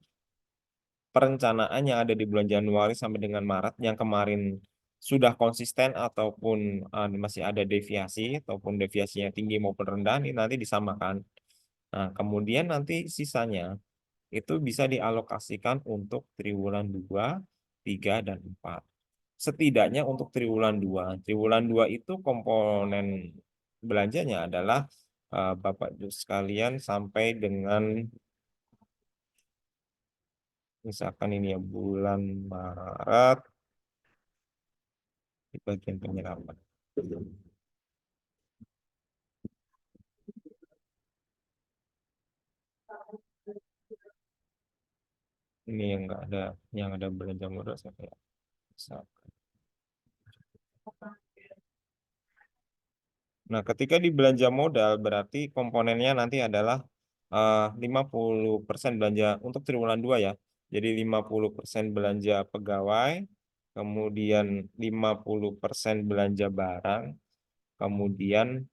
perencanaan yang ada di bulan Januari sampai dengan Maret yang kemarin sudah konsisten ataupun masih ada deviasi ataupun deviasinya tinggi maupun rendah ini nanti disamakan. Nah, kemudian nanti sisanya itu bisa dialokasikan untuk triwulan 2, 3, dan 4. Setidaknya untuk triwulan 2. Triwulan 2 itu komponen belanjanya adalah Bapak Ibu sekalian sampai dengan misalkan ini ya bulan Maret di bagian penyerapan. Ini yang ada belanja modal saya kayak misalkan. Nah, ketika di belanja modal berarti komponennya nanti adalah 50% belanja untuk triwulan 2 ya. Jadi 50% belanja pegawai, kemudian 50% belanja barang, kemudian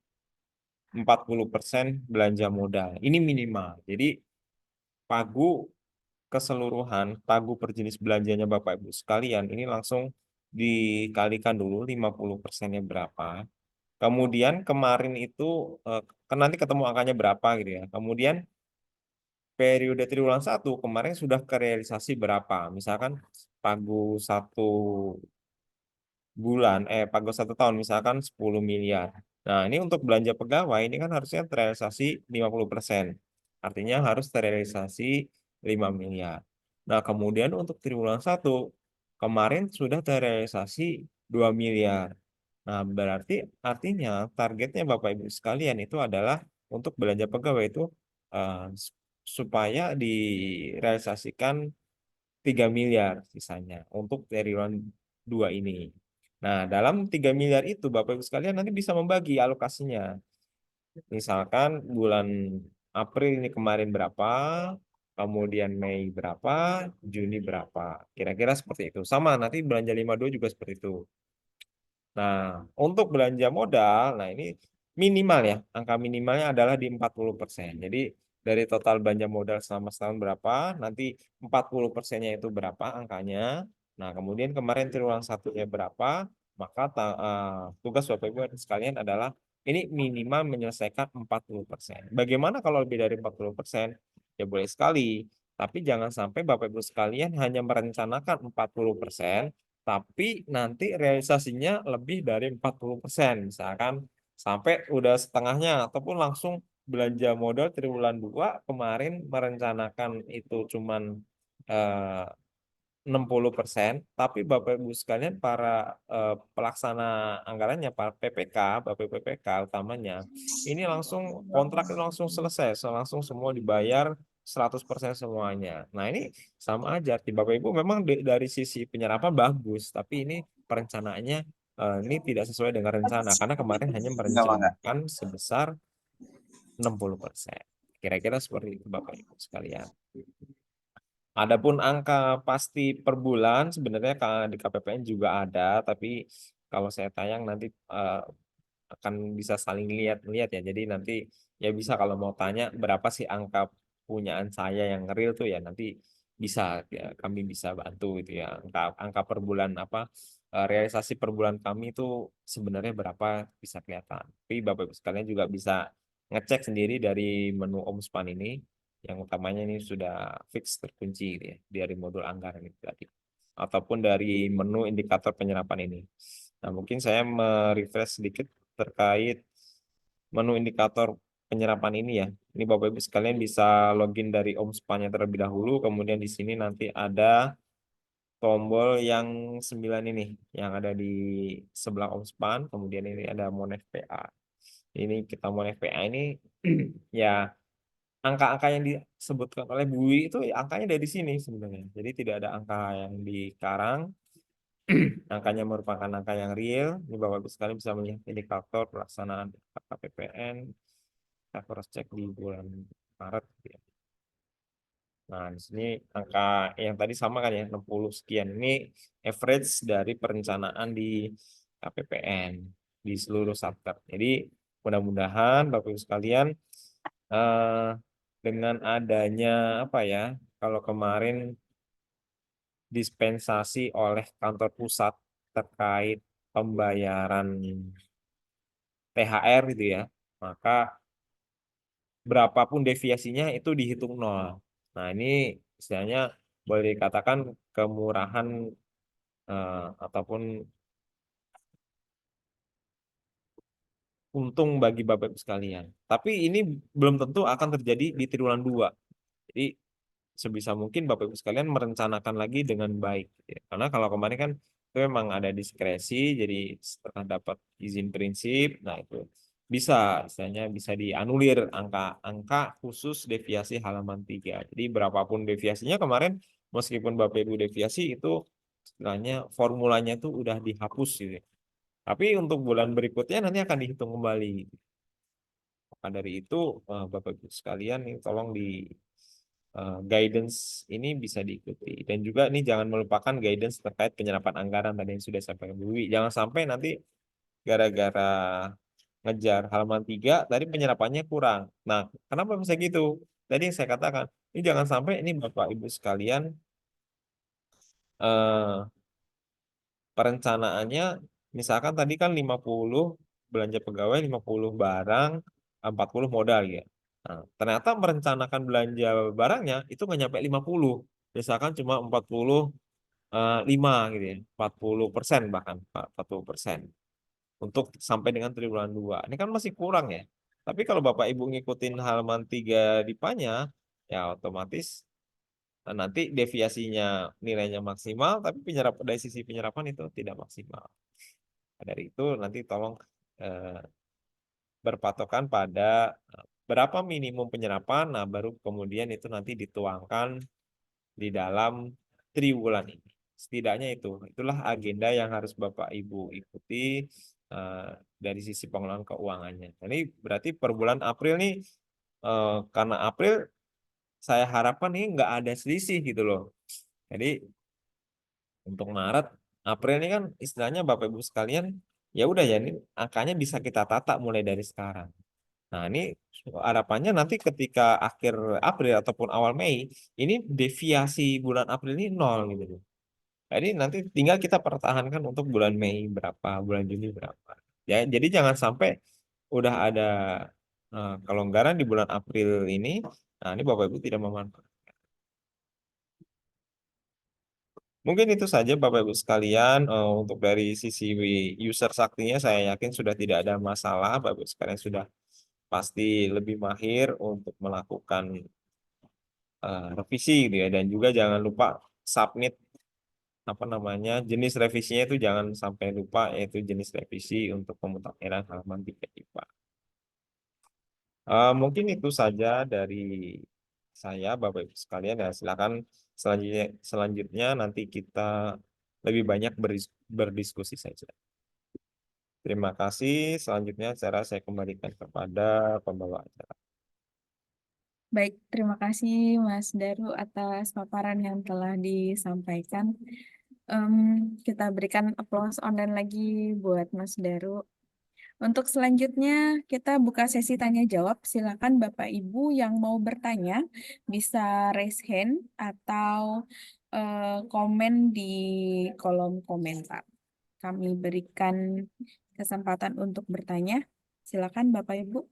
40% belanja modal. Ini minimal. Jadi pagu keseluruhan, pagu per jenis belanjanya Bapak Ibu sekalian, ini langsung dikalikan dulu 50%-nya berapa. Kemudian kemarin itu kan nanti ketemu angkanya berapa gitu ya. Kemudian periode triwulan 1 kemarin sudah kerealisasi berapa. Misalkan pagu pagu 1 tahun misalkan 10 miliar. Nah, ini untuk belanja pegawai ini kan harusnya terrealisasi 50%. Artinya harus terrealisasi 5 miliar. Nah, kemudian untuk triwulan 1 kemarin sudah terrealisasi 2 miliar. Nah, berarti artinya targetnya Bapak Ibu sekalian itu adalah untuk belanja pegawai itu supaya direalisasikan 3 miliar sisanya untuk triwulan 2 ini. Nah, dalam 3 miliar itu Bapak Ibu sekalian nanti bisa membagi alokasinya. Misalkan bulan April ini kemarin berapa, kemudian Mei berapa, Juni berapa. Kira-kira seperti itu. Sama nanti belanja 52 juga seperti itu. Nah, untuk belanja modal, nah ini minimal ya, angka minimalnya adalah di 40%. Jadi dari total belanja modal selama setahun berapa, nanti 40%-nya itu berapa angkanya. Nah, kemudian kemarin triwulan 1-nya berapa, maka tugas Bapak Ibu sekalian adalah ini minimal menyelesaikan 40%. Bagaimana kalau lebih dari 40%? Ya boleh sekali, tapi jangan sampai Bapak Ibu sekalian hanya merencanakan 40%, tapi nanti realisasinya lebih dari 40%. Misalkan sampai udah setengahnya ataupun langsung belanja modal triwulan 2 kemarin merencanakan itu cuman 60%, tapi Bapak Ibu sekalian para pelaksana anggarannya, para PPK, Bapak PPK utamanya, ini langsung kontrak langsung selesai, langsung semua dibayar 100% semuanya. Nah, ini sama aja. Bapak Ibu memang dari sisi penyerapan bagus, tapi ini perencanaannya ini tidak sesuai dengan rencana karena kemarin hanya merencanakan sebesar 60%. Kira-kira seperti itu Bapak Ibu sekalian. Adapun angka pasti per bulan sebenarnya di KPPN juga ada, tapi kalau saya tayang nanti akan bisa saling lihat ya. Jadi nanti ya bisa kalau mau tanya berapa sih angka punyaan saya yang real tuh ya nanti bisa ya, kami bisa bantu gitu ya. Angka per bulan realisasi per bulan kami itu sebenarnya berapa bisa kelihatan. Tapi Bapak Ibu sekalian juga bisa ngecek sendiri dari menu Omspan ini yang utamanya ini sudah fix terkunci gitu ya dari modul anggaran itu tadi ataupun dari menu indikator penyerapan ini. Nah, mungkin saya merefresh sedikit terkait menu indikator penyerapan ini ya. Ini Bapak Ibu sekalian bisa login dari Omspan-nya terlebih dahulu, kemudian di sini nanti ada tombol yang 9 ini yang ada di sebelah Omspan, kemudian ini ada Monef PA. Ini kita Monef PA ini ya angka-angka yang disebutkan oleh Bu Wi itu angkanya dari sini sebenarnya. Jadi tidak ada angka yang dikarang, angkanya merupakan angka yang real. Ini Bapak Ibu sekalian bisa melihat indikator pelaksanaan KPPN. Kita cross check di bulan Maret gitu ya. Nah, di sini angka yang tadi sama kan ya, 60 sekian. Ini average dari perencanaan di KPPN di seluruh satker. Jadi mudah-mudahan Bapak Ibu sekalian dengan adanya kalau kemarin dispensasi oleh kantor pusat terkait pembayaran THR gitu ya, maka berapapun deviasinya itu dihitung nol. Nah, ini istilahnya boleh dikatakan kemurahan ataupun untung bagi Bapak Ibu sekalian. Tapi ini belum tentu akan terjadi di triwulan 2. Jadi sebisa mungkin Bapak Ibu sekalian merencanakan lagi dengan baik gitu ya. Karena kalau kemarin kan itu memang ada diskresi, jadi setelah dapat izin prinsip, nah itu bisa istilahnya bisa dianulir angka khusus deviasi halaman 3. Jadi berapapun deviasinya kemarin meskipun Bapak Ibu deviasi itu istilahnya formulanya itu udah dihapus gitu ya. Tapi untuk bulan berikutnya nanti akan dihitung kembali. Maka dari itu Bapak Ibu sekalian ini tolong di guidance ini bisa diikuti. Dan juga ini jangan melupakan guidance terkait penyerapan anggaran tadi yang sudah saya sampaikan Bu Wi. Jangan sampai nanti gara-gara ngejar halaman 3 tadi penyerapannya kurang. Nah, kenapa bisa gitu? Tadi yang saya katakan, ini jangan sampai ini Bapak Ibu sekalian eh, perencanaannya misalkan tadi kan 50 belanja pegawai, 50 barang, 40 modal ya. Nah, ternyata merencanakan belanja barangnya itu nggak nyampe 50. Misalkan cuma 45 gitu ya. 40% bahkan 40% untuk sampai dengan triwulan 2. Ini kan masih kurang ya. Tapi kalau Bapak Ibu ngikutin halaman 3 DIPA-nya ya otomatis nanti deviasinya nilainya maksimal, tapi dari sisi penyerapan itu tidak maksimal. Nah, dari itu nanti tolong berpatokan pada berapa minimum penyerapan, nah baru kemudian itu nanti dituangkan di dalam triwulan ini. Setidaknya itulah agenda yang harus Bapak Ibu ikuti dari sisi pengelolaan keuangannya. Ini berarti per bulan April nih, karena April saya harapkan ini nggak ada selisih gitu loh. Jadi untuk Maret, April ini kan istilahnya Bapak Ibu sekalian, ya udah ya ini angkanya bisa kita tata mulai dari sekarang. Nah, ini harapannya nanti ketika akhir April ataupun awal Mei, ini deviasi bulan April ini nol gitu loh. Jadi nanti tinggal kita pertahankan untuk bulan Mei berapa, bulan Juni berapa. Ya, jadi jangan sampai udah ada kelonggaran di bulan April ini, nah ini Bapak Ibu tidak memanfaatkan. Mungkin itu saja Bapak Ibu sekalian untuk dari sisi user saktinya saya yakin sudah tidak ada masalah. Bapak Ibu sekalian sudah pasti lebih mahir untuk melakukan revisi gitu ya dan juga jangan lupa submit jenis revisinya itu jangan sampai lupa yaitu jenis revisi untuk pemutakhiran halaman 3 IPA. Mungkin itu saja dari saya Bapak Ibu sekalian ya silakan selanjutnya nanti kita lebih banyak berdiskusi saja. Terima kasih. Selanjutnya cara saya kembalikan kepada pembawa acara. Baik, terima kasih Mas Daru atas paparan yang telah disampaikan. Kita berikan applause online lagi buat Mas Daru. Untuk selanjutnya kita buka sesi tanya jawab. Silakan Bapak Ibu yang mau bertanya bisa raise hand atau komen di kolom komentar. Kami berikan kesempatan untuk bertanya. Silakan Bapak Ibu.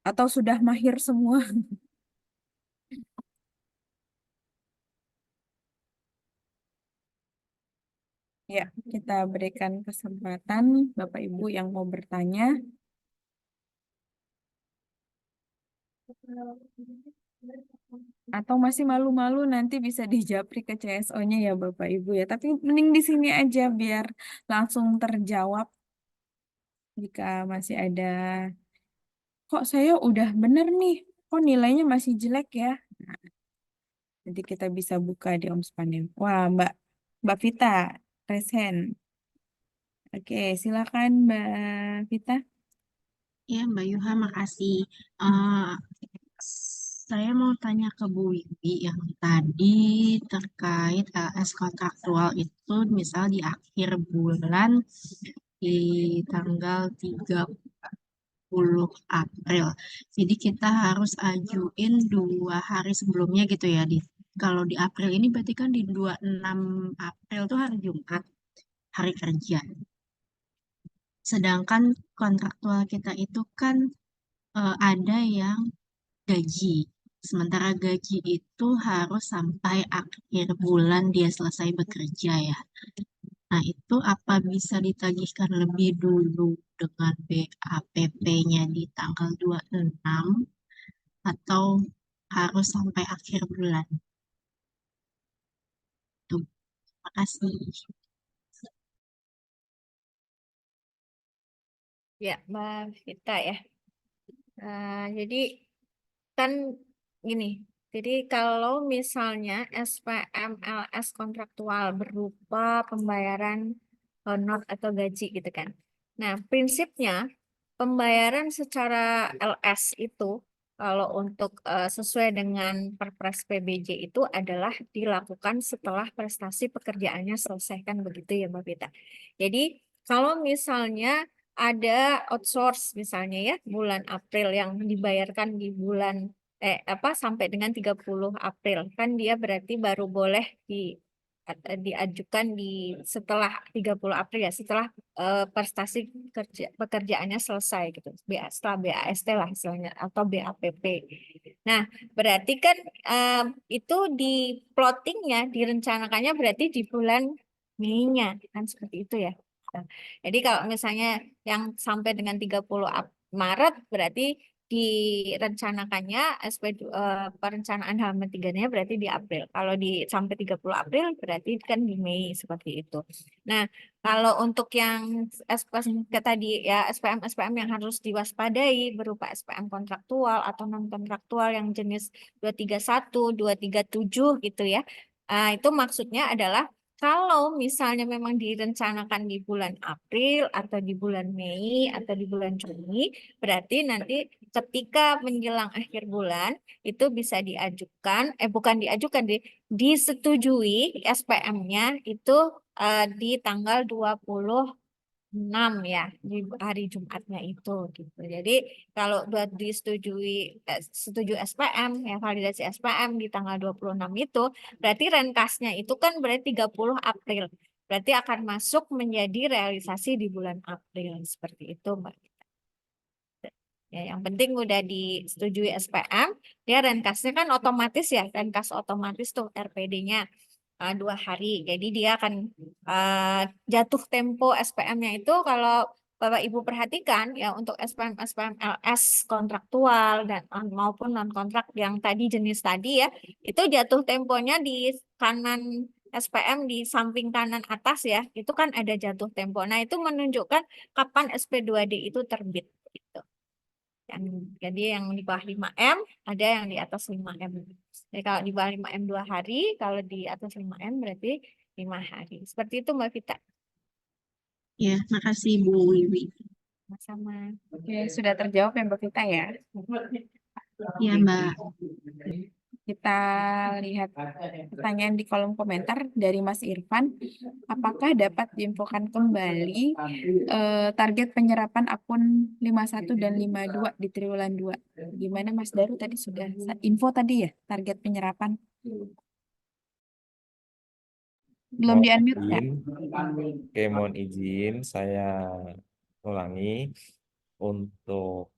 Atau sudah mahir semua? Ya, kita berikan kesempatan Bapak Ibu yang mau bertanya. Atau masih malu-malu nanti bisa dijapri ke CSO-nya ya Bapak Ibu ya. Tapi mending di sini aja biar langsung terjawab jika masih ada. Kok saya udah bener nih? Kok nilainya masih jelek ya? Nah, nanti kita bisa buka di Om Spanem. Wah, Mbak Vita, raise hand. Oke, silakan Mbak Vita. Ya, Mbak Yuha, makasih. Eh, saya mau tanya ke Bu Wiwi yang tadi terkait LS kontraktual itu misal di akhir bulan di tanggal 30 April. Jadi kita harus ajuin 2 hari sebelumnya gitu ya. Kalau di April ini berarti kan di 26 April tuh hari Jumat, hari kerja. Sedangkan kontraktual kita itu kan ada yang gaji. Sementara gaji itu harus sampai akhir bulan dia selesai bekerja ya. Nah, itu apa bisa ditagihkan lebih dulu dengan BAPP-nya di tanggal 26 atau harus sampai akhir bulan? Tuh, makasih. Ya, Mbak Vita ya. Jadi kan gini, jadi kalau misalnya SPM LS kontraktual berupa pembayaran honor atau gaji gitu kan. Nah, prinsipnya pembayaran secara LS itu kalau untuk sesuai dengan Perpres PBJ itu adalah dilakukan setelah prestasi pekerjaannya selesai kan begitu ya Mbak Vita. Jadi kalau misalnya ada outsource misalnya ya bulan April yang dibayarkan di bulan sampai dengan 30 April kan dia berarti baru boleh diajukan di setelah 30 April ya setelah prestasi pekerjaannya selesai gitu. Setelah BAST lah istilahnya atau BAPP. Nah, berarti kan itu di plottingnya direncanakannya berarti di bulan Mei-nya kan seperti itu ya. Nah, jadi kalau misalnya yang sampai dengan 30 Maret berarti direncanakannya perencanaan halaman 3-nya berarti di April. Kalau di sampai 30 April berarti kan di Mei seperti itu. Nah, kalau untuk yang SPM tadi ya SPM yang harus diwaspadai berupa SPM kontraktual atau non kontraktual yang jenis 231, 237 gitu ya. Itu maksudnya adalah kalau misalnya memang direncanakan di bulan April atau di bulan Mei atau di bulan Juni, berarti nanti ketika menjelang akhir bulan itu bisa diajukan, bukan diajukan, disetujui SPM-nya itu di tanggal 26 ya, di hari Jumatnya itu gitu. Jadi kalau buat setuju SPM, ya validasi SPM di tanggal 26 itu, berarti renkasnya itu kan berarti 30 April. Berarti akan masuk menjadi realisasi di bulan April. Seperti itu, Mbak. Ya, yang penting udah disetujui SPM, dia renkasnya kan otomatis ya, renkas otomatis tuh RPD-nya 2 hari. Jadi dia akan jatuh tempo SPM-nya itu kalau Bapak Ibu perhatikan ya untuk SPM LS kontraktual dan maupun non kontrak yang tadi jenis tadi ya, itu jatuh temponya di kanan SPM di samping kanan atas ya, itu kan ada jatuh tempo. Nah, itu menunjukkan kapan SP2D itu terbit gitu. Jadi yang di bawah 5M, ada yang di atas 5M. Jadi kalau di bawah 5M 2 hari, kalau di atas 5M berarti 5 hari. Seperti itu Mbak Vita. Ya, makasih Bu Wiwi. Sama-sama. Oke, sudah terjawab ya Mbak Vita ya. Ya, Mbak. Kita lihat pertanyaan di kolom komentar dari Mas Irfan. Apakah dapat diinfokan kembali target penyerapan akun 51 dan 52 di triwulan 2? Gimana Mas Daru tadi sudah info tadi ya target penyerapan? Belum Mohon di-unmute ya? izin, oke, mohon izin saya ulangi untuk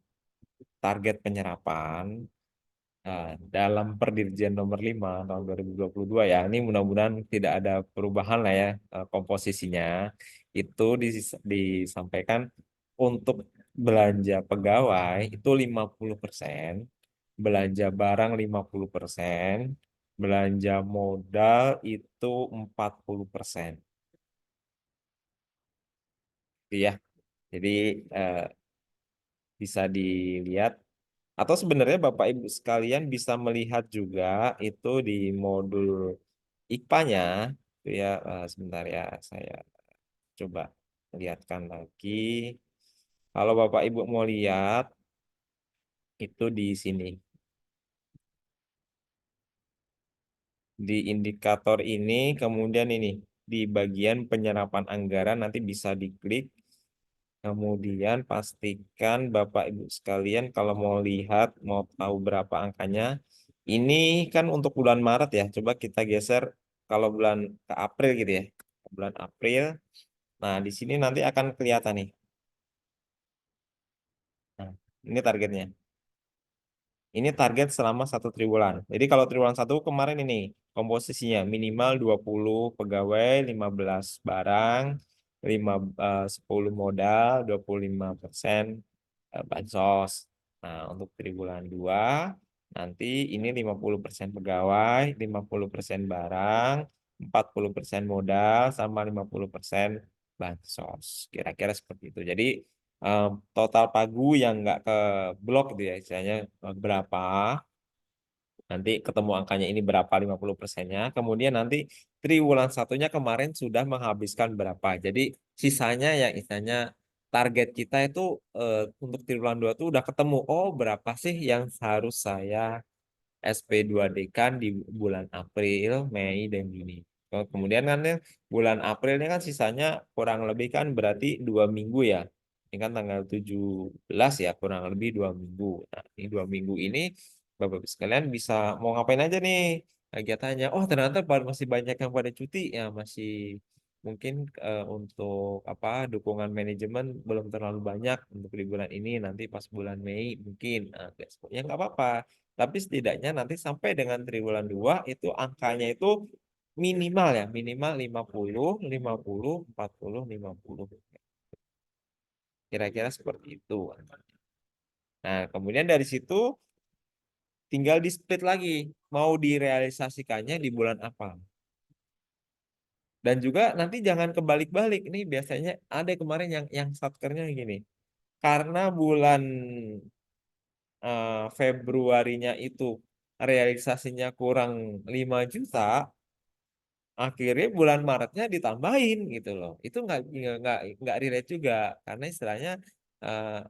target penyerapan dalam Perdirjen nomor 5 tahun 2022 ya. Ini mudah-mudahan tidak ada perubahan lah ya komposisinya. Itu disampaikan untuk belanja pegawai itu 50%, belanja barang 50%, belanja modal itu 40%. Gitu ya. Jadi bisa dilihat atau sebenarnya Bapak Ibu sekalian bisa melihat juga itu di modul IKPA-nya itu ya. Sebentar ya, saya coba lihatkan lagi. Kalau Bapak Ibu mau lihat itu di sini. Di indikator ini kemudian ini di bagian penyerapan anggaran nanti bisa diklik. Kemudian pastikan Bapak Ibu sekalian kalau mau lihat, mau tahu berapa angkanya. Ini kan untuk bulan Maret ya. Coba kita geser kalau bulan ke April gitu ya. Bulan April. Nah, di sini nanti akan kelihatan nih. Nah, ini targetnya. Ini target selama 1 triwulan. Jadi kalau triwulan 1 kemarin ini komposisinya minimal 20 pegawai, 15 barang, 10 modal, 25% bansos. Nah, untuk triwulan 2 nanti ini 50% pegawai, 50% barang, 40% modal, sama 50% bansos. Kira-kira seperti itu. Jadi total pagu yang nggak ke blok gitu ya, istilahnya berapa, nanti ketemu angkanya ini berapa 50%-nya, kemudian nanti triwulan satunya kemarin sudah menghabiskan berapa. Jadi sisanya yang istilahnya target kita itu untuk triwulan 2 itu udah ketemu, oh berapa sih yang harus saya SP2D-kan di bulan April, Mei, dan Juni. Kemudian kan ya, bulan April ini kan sisanya kurang lebih kan berarti 2 minggu ya. Ini kan tanggal 17 ya, kurang lebih 2 minggu. Nah, ini 2 minggu ini Bapak Ibu sekalian bisa mau ngapain aja nih kegiatannya. Oh ternyata masih banyak yang pada cuti ya, masih mungkin untuk apa dukungan manajemen belum terlalu banyak untuk di bulan ini. Nanti pas bulan Mei mungkin ya nggak apa-apa. Tapi setidaknya nanti sampai dengan triwulan 2 itu angkanya itu minimal ya, minimal 50, 50, 40, 50. Kira-kira seperti itu. Nah, kemudian dari situ tinggal di-split lagi, mau direalisasikannya di bulan apa. Dan juga nanti jangan kebalik-balik. Ini biasanya ada kemarin yang satkernya gini. Karena bulan Februarinya itu realisasinya kurang 5 juta, akhirnya bulan Maretnya ditambahin gitu loh. Itu nggak relate juga karena istilahnya eh,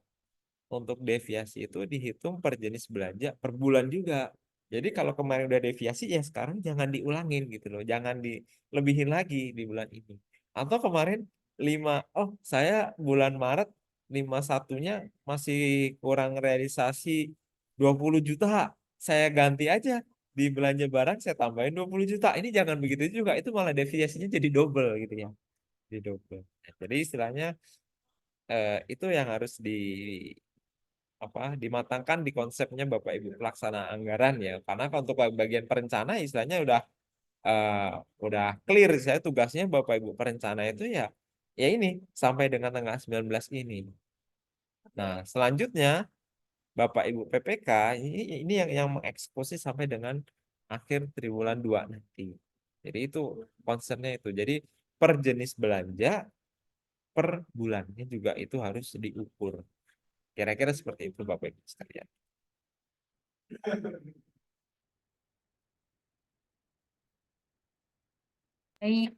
untuk deviasi itu dihitung per jenis belanja per bulan juga. Jadi kalau kemarin udah deviasi ya sekarang jangan diulangin gitu loh. Jangan dilebihin lagi di bulan ini. Atau kemarin 5, oh saya bulan Maret 51-nya masih kurang realisasi 20 juta. Saya ganti aja di belanja barang saya tambahin 20 juta. Ini jangan begitu juga. Itu malah deviasinya jadi double gitu ya. Jadi double. Jadi istilahnya itu yang harus dimatangkan di konsepnya Bapak Ibu pelaksana anggaran ya. Karena kalau untuk bagian perencana istilahnya udah clear, saya tugasnya Bapak Ibu perencana itu ya ini sampai dengan tanggal 19 ini. Nah, selanjutnya Bapak Ibu PPK ini yang mengeksekusi sampai dengan akhir triwulan 2 nanti. Jadi itu konsepnya itu. Jadi per jenis belanja per bulannya juga itu harus diukur. Kira-kira seperti itu Bapak Ibu sekalian. Baik,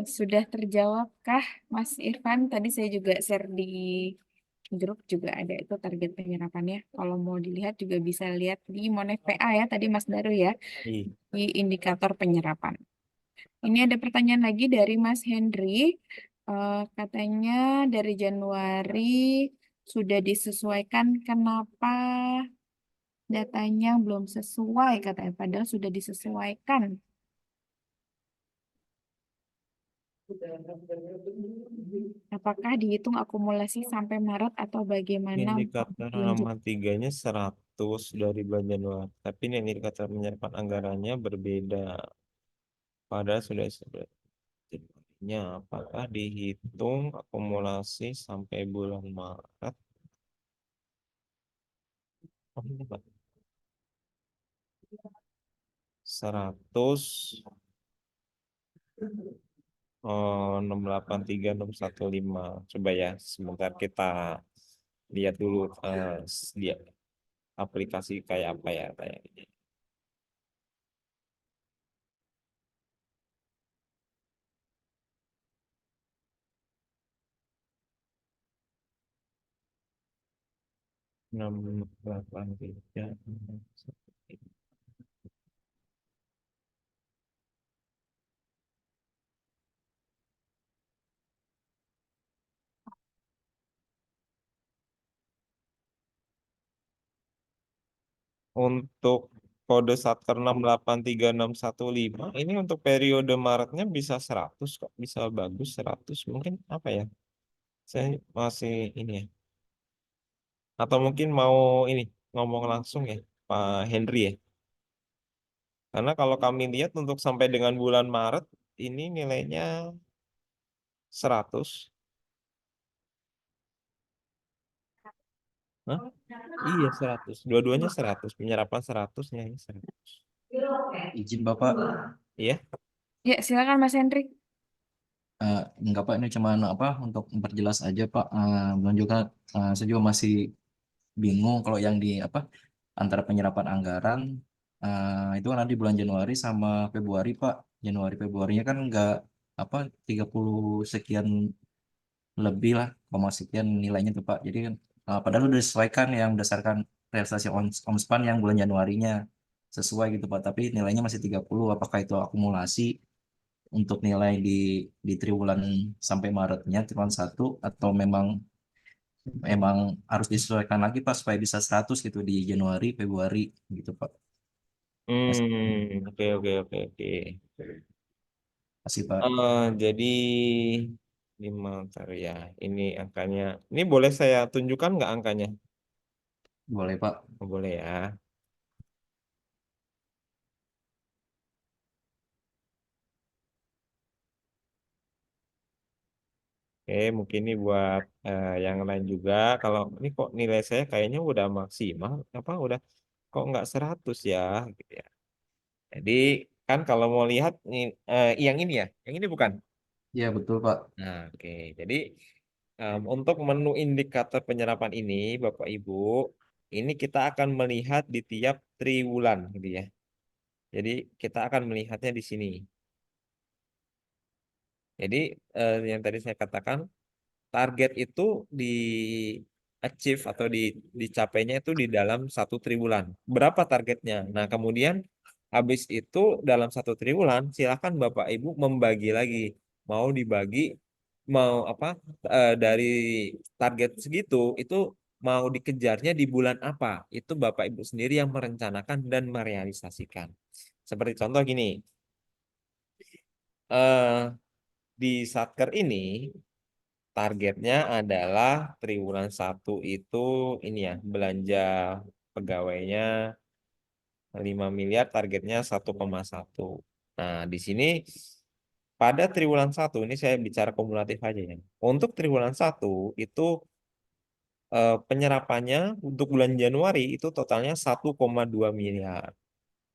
sudah terjawabkah Mas Irfan? Tadi saya juga share di grup juga ada itu target penyerapannya. Kalau mau dilihat juga bisa lihat di Monev PA ya tadi Mas Daru ya, Iya. di indikator penyerapan. Ini ada pertanyaan lagi dari Mas Henry. Katanya dari Januari sudah disesuaikan, kenapa datanya belum sesuai katanya, padahal sudah disesuaikan. Apakah dihitung akumulasi sampai Maret atau bagaimana? Indikator halaman 3-nya 100 dari bulan Januari. Tapi ini indikator penyerapan anggarannya berbeda. Padahal sudah Januarinya. Apakah dihitung akumulasi sampai bulan Maret? Oh, ini Pak. 100 683 615. Coba ya, sebentar kita lihat dulu dia aplikasi kayak apa ya kayaknya. Enam delapan tiga enam, satu, tiga. Untuk kode Satker 683615 ini untuk periode Maretnya bisa 100 kok, bisa bagus 100 mungkin apa ya? Saya masih ini ya. Atau mungkin mau ini ngomong langsung ya Pak Henry ya. Karena kalau kami lihat untuk sampai dengan bulan Maret ini nilainya 100. Hah? Iya 100. Dua-duanya 100. Penyerapan 100 nilainya 100. Izin Bapak, Iya. Ya, silakan Mas Henry. enggak Pak, ini cuma apa untuk memperjelas aja Pak. Dan juga saya juga masih bingung kalau yang di apa antara penyerapan anggaran itu kan nanti bulan Januari sama Februari Pak. Januari Februarinya kan enggak apa 30 sekian lebih lah, koma sekian nilainya tuh Pak. Jadi kan padahal udah disesuaikan yang berdasarkan realisasi Omspan yang bulan Januarinya sesuai gitu Pak, tapi nilainya masih 30. Apakah itu akumulasi untuk nilai di triwulan sampai Maretnya triwulan 1 atau memang harus disesuaikan lagi Pak supaya bisa 100 gitu di Januari Februari gitu Pak. Oke oke oke oke. Masih Pak. Jadi 5 ntar ya. Ini angkanya. Ini boleh saya tunjukkan nggak angkanya? Boleh Pak. Oh, boleh ya. Oke, mungkin ini buat yang lain juga. Kalau ini kok nilai saya kayaknya udah maksimal, apa udah kok nggak 100 ya, gitu ya. Jadi kan kalau mau lihat nih, yang ini ya, yang ini bukan. Ya betul Pak. Nah, oke. Jadi untuk menu indikator penyerapan ini, Bapak Ibu, ini kita akan melihat di tiap triwulan, gitu ya. Jadi kita akan melihatnya di sini. Jadi yang tadi saya katakan target itu di achieve atau dicapainya itu di dalam satu triwulan. Berapa targetnya? Nah, kemudian habis itu dalam satu triwulan silakan Bapak Ibu membagi lagi. Mau dibagi mau apa dari target segitu itu mau dikejarnya di bulan apa? Itu Bapak Ibu sendiri yang merencanakan dan merealisasikan. Seperti contoh gini. Di Satker ini targetnya adalah triwulan 1 itu ini ya belanja pegawainya 5 miliar targetnya 1,1. Nah, di sini pada triwulan 1 ini saya bicara kumulatif aja ya. Untuk triwulan 1 itu penyerapannya untuk bulan Januari itu totalnya 1,2 miliar.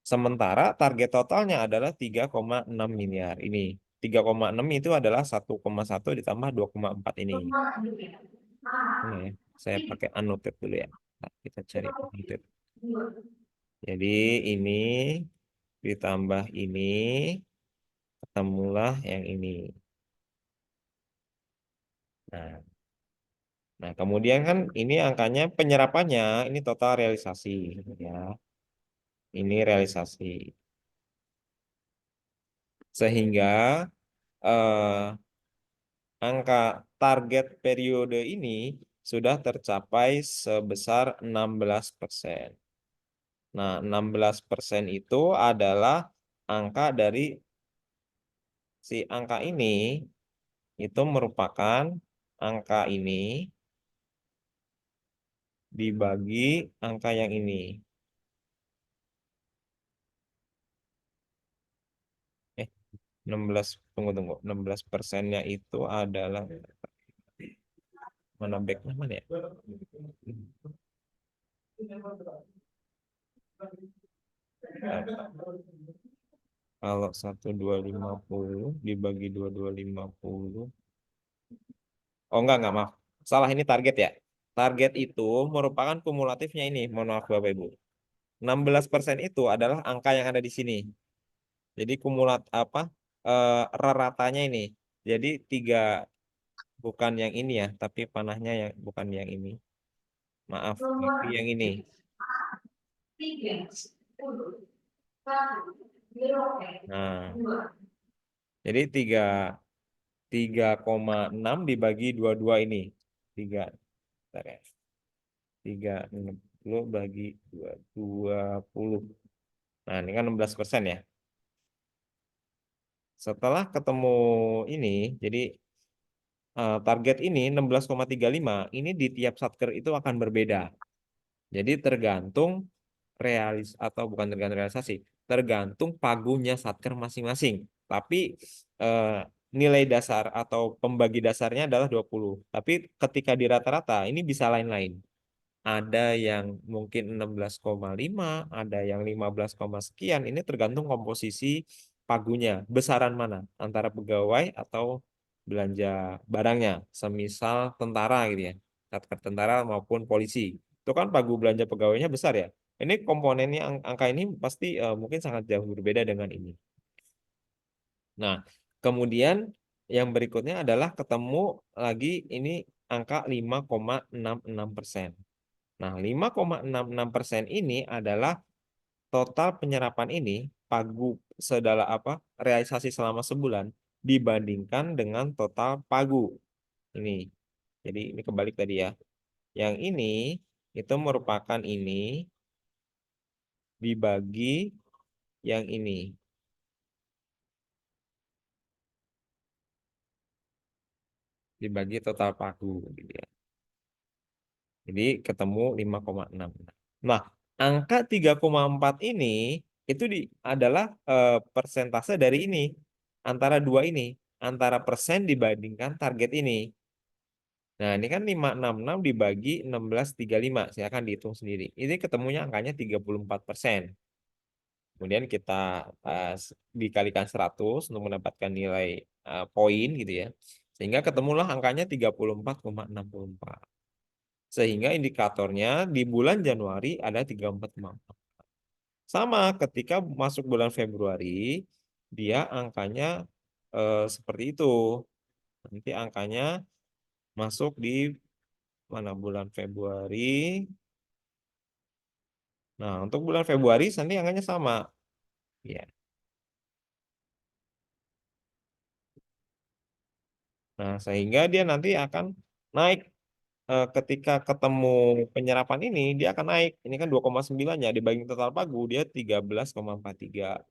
Sementara target totalnya adalah 3,6 miliar. Ini 3,6 itu adalah 1,1 ditambah 2,4 ini. Ini ya, saya pakai annotate dulu ya. Nah, kita cari annotate. Jadi ini ditambah ini ketemulah yang ini. Nah, Nah, kemudian kan ini angkanya penyerapannya ini total realisasi ya. Ini realisasi. Sehingga angka target periode ini sudah tercapai sebesar 16%. Nah, 16% itu adalah angka dari si angka ini itu merupakan angka ini dibagi angka yang ini. 16, tunggu. 16%-nya itu adalah mana backnya mana ya? Kalau 1250 dibagi 2250. Oh enggak maaf. Salah, ini target ya. Target itu merupakan kumulatifnya ini. Mohon maaf Bapak Ibu. 16% itu adalah angka yang ada di sini. Jadi kumulat apa? Raratanya ini. Jadi 3, bukan yang ini ya, tapi panahnya yang bukan yang ini. Maaf, tapi yang ini. Nah, jadi 3,6 dibagi 22 ini. 3, bentar ya. 360 bagi 20. Nah, ini kan 16% ya. Setelah ketemu ini, jadi target ini 16,35, ini di tiap satker itu akan berbeda. Jadi tergantung bukan tergantung realisasi, tergantung pagunya satker masing-masing. Tapi nilai dasar atau pembagi dasarnya adalah 20. Tapi ketika di rata-rata ini bisa lain-lain. Ada yang mungkin 16,5, ada yang 15, sekian. Ini tergantung komposisi pagunya, besaran mana, antara pegawai atau belanja barangnya, semisal tentara gitu ya, satker tentara maupun polisi. Itu kan pagu belanja pegawainya besar ya. Ini komponennya angka ini pasti mungkin sangat jauh berbeda dengan ini. Nah, kemudian yang berikutnya adalah ketemu lagi ini angka 5,66%. Nah, 5,66% ini adalah total penyerapan ini pagu realisasi selama sebulan dibandingkan dengan total pagu. Ini. Jadi ini kebalik tadi ya. Yang ini itu merupakan ini dibagi yang ini. Dibagi total pagu gitu ya. Jadi ketemu 5,6. Nah, angka 3,4 ini itu adalah persentase dari ini. Antara dua ini. Antara persen dibandingkan target ini. Nah, ini kan 566 dibagi 1635. Saya akan dihitung sendiri. Ini ketemunya angkanya 34%. Kemudian kita dikalikan 100 untuk mendapatkan nilai poin gitu ya. Sehingga ketemulah angkanya 34,64. Sehingga indikatornya di bulan Januari ada 34,4. Sama ketika masuk bulan Februari, dia angkanya seperti itu. Nanti angkanya masuk di mana bulan Februari. Nah, untuk bulan Februari nanti angkanya sama. Ya. Nah, sehingga dia nanti akan naik ketika ketemu penyerapan ini, dia akan naik. Ini kan 2,9 ya, dibagi total pagu, dia 13,43.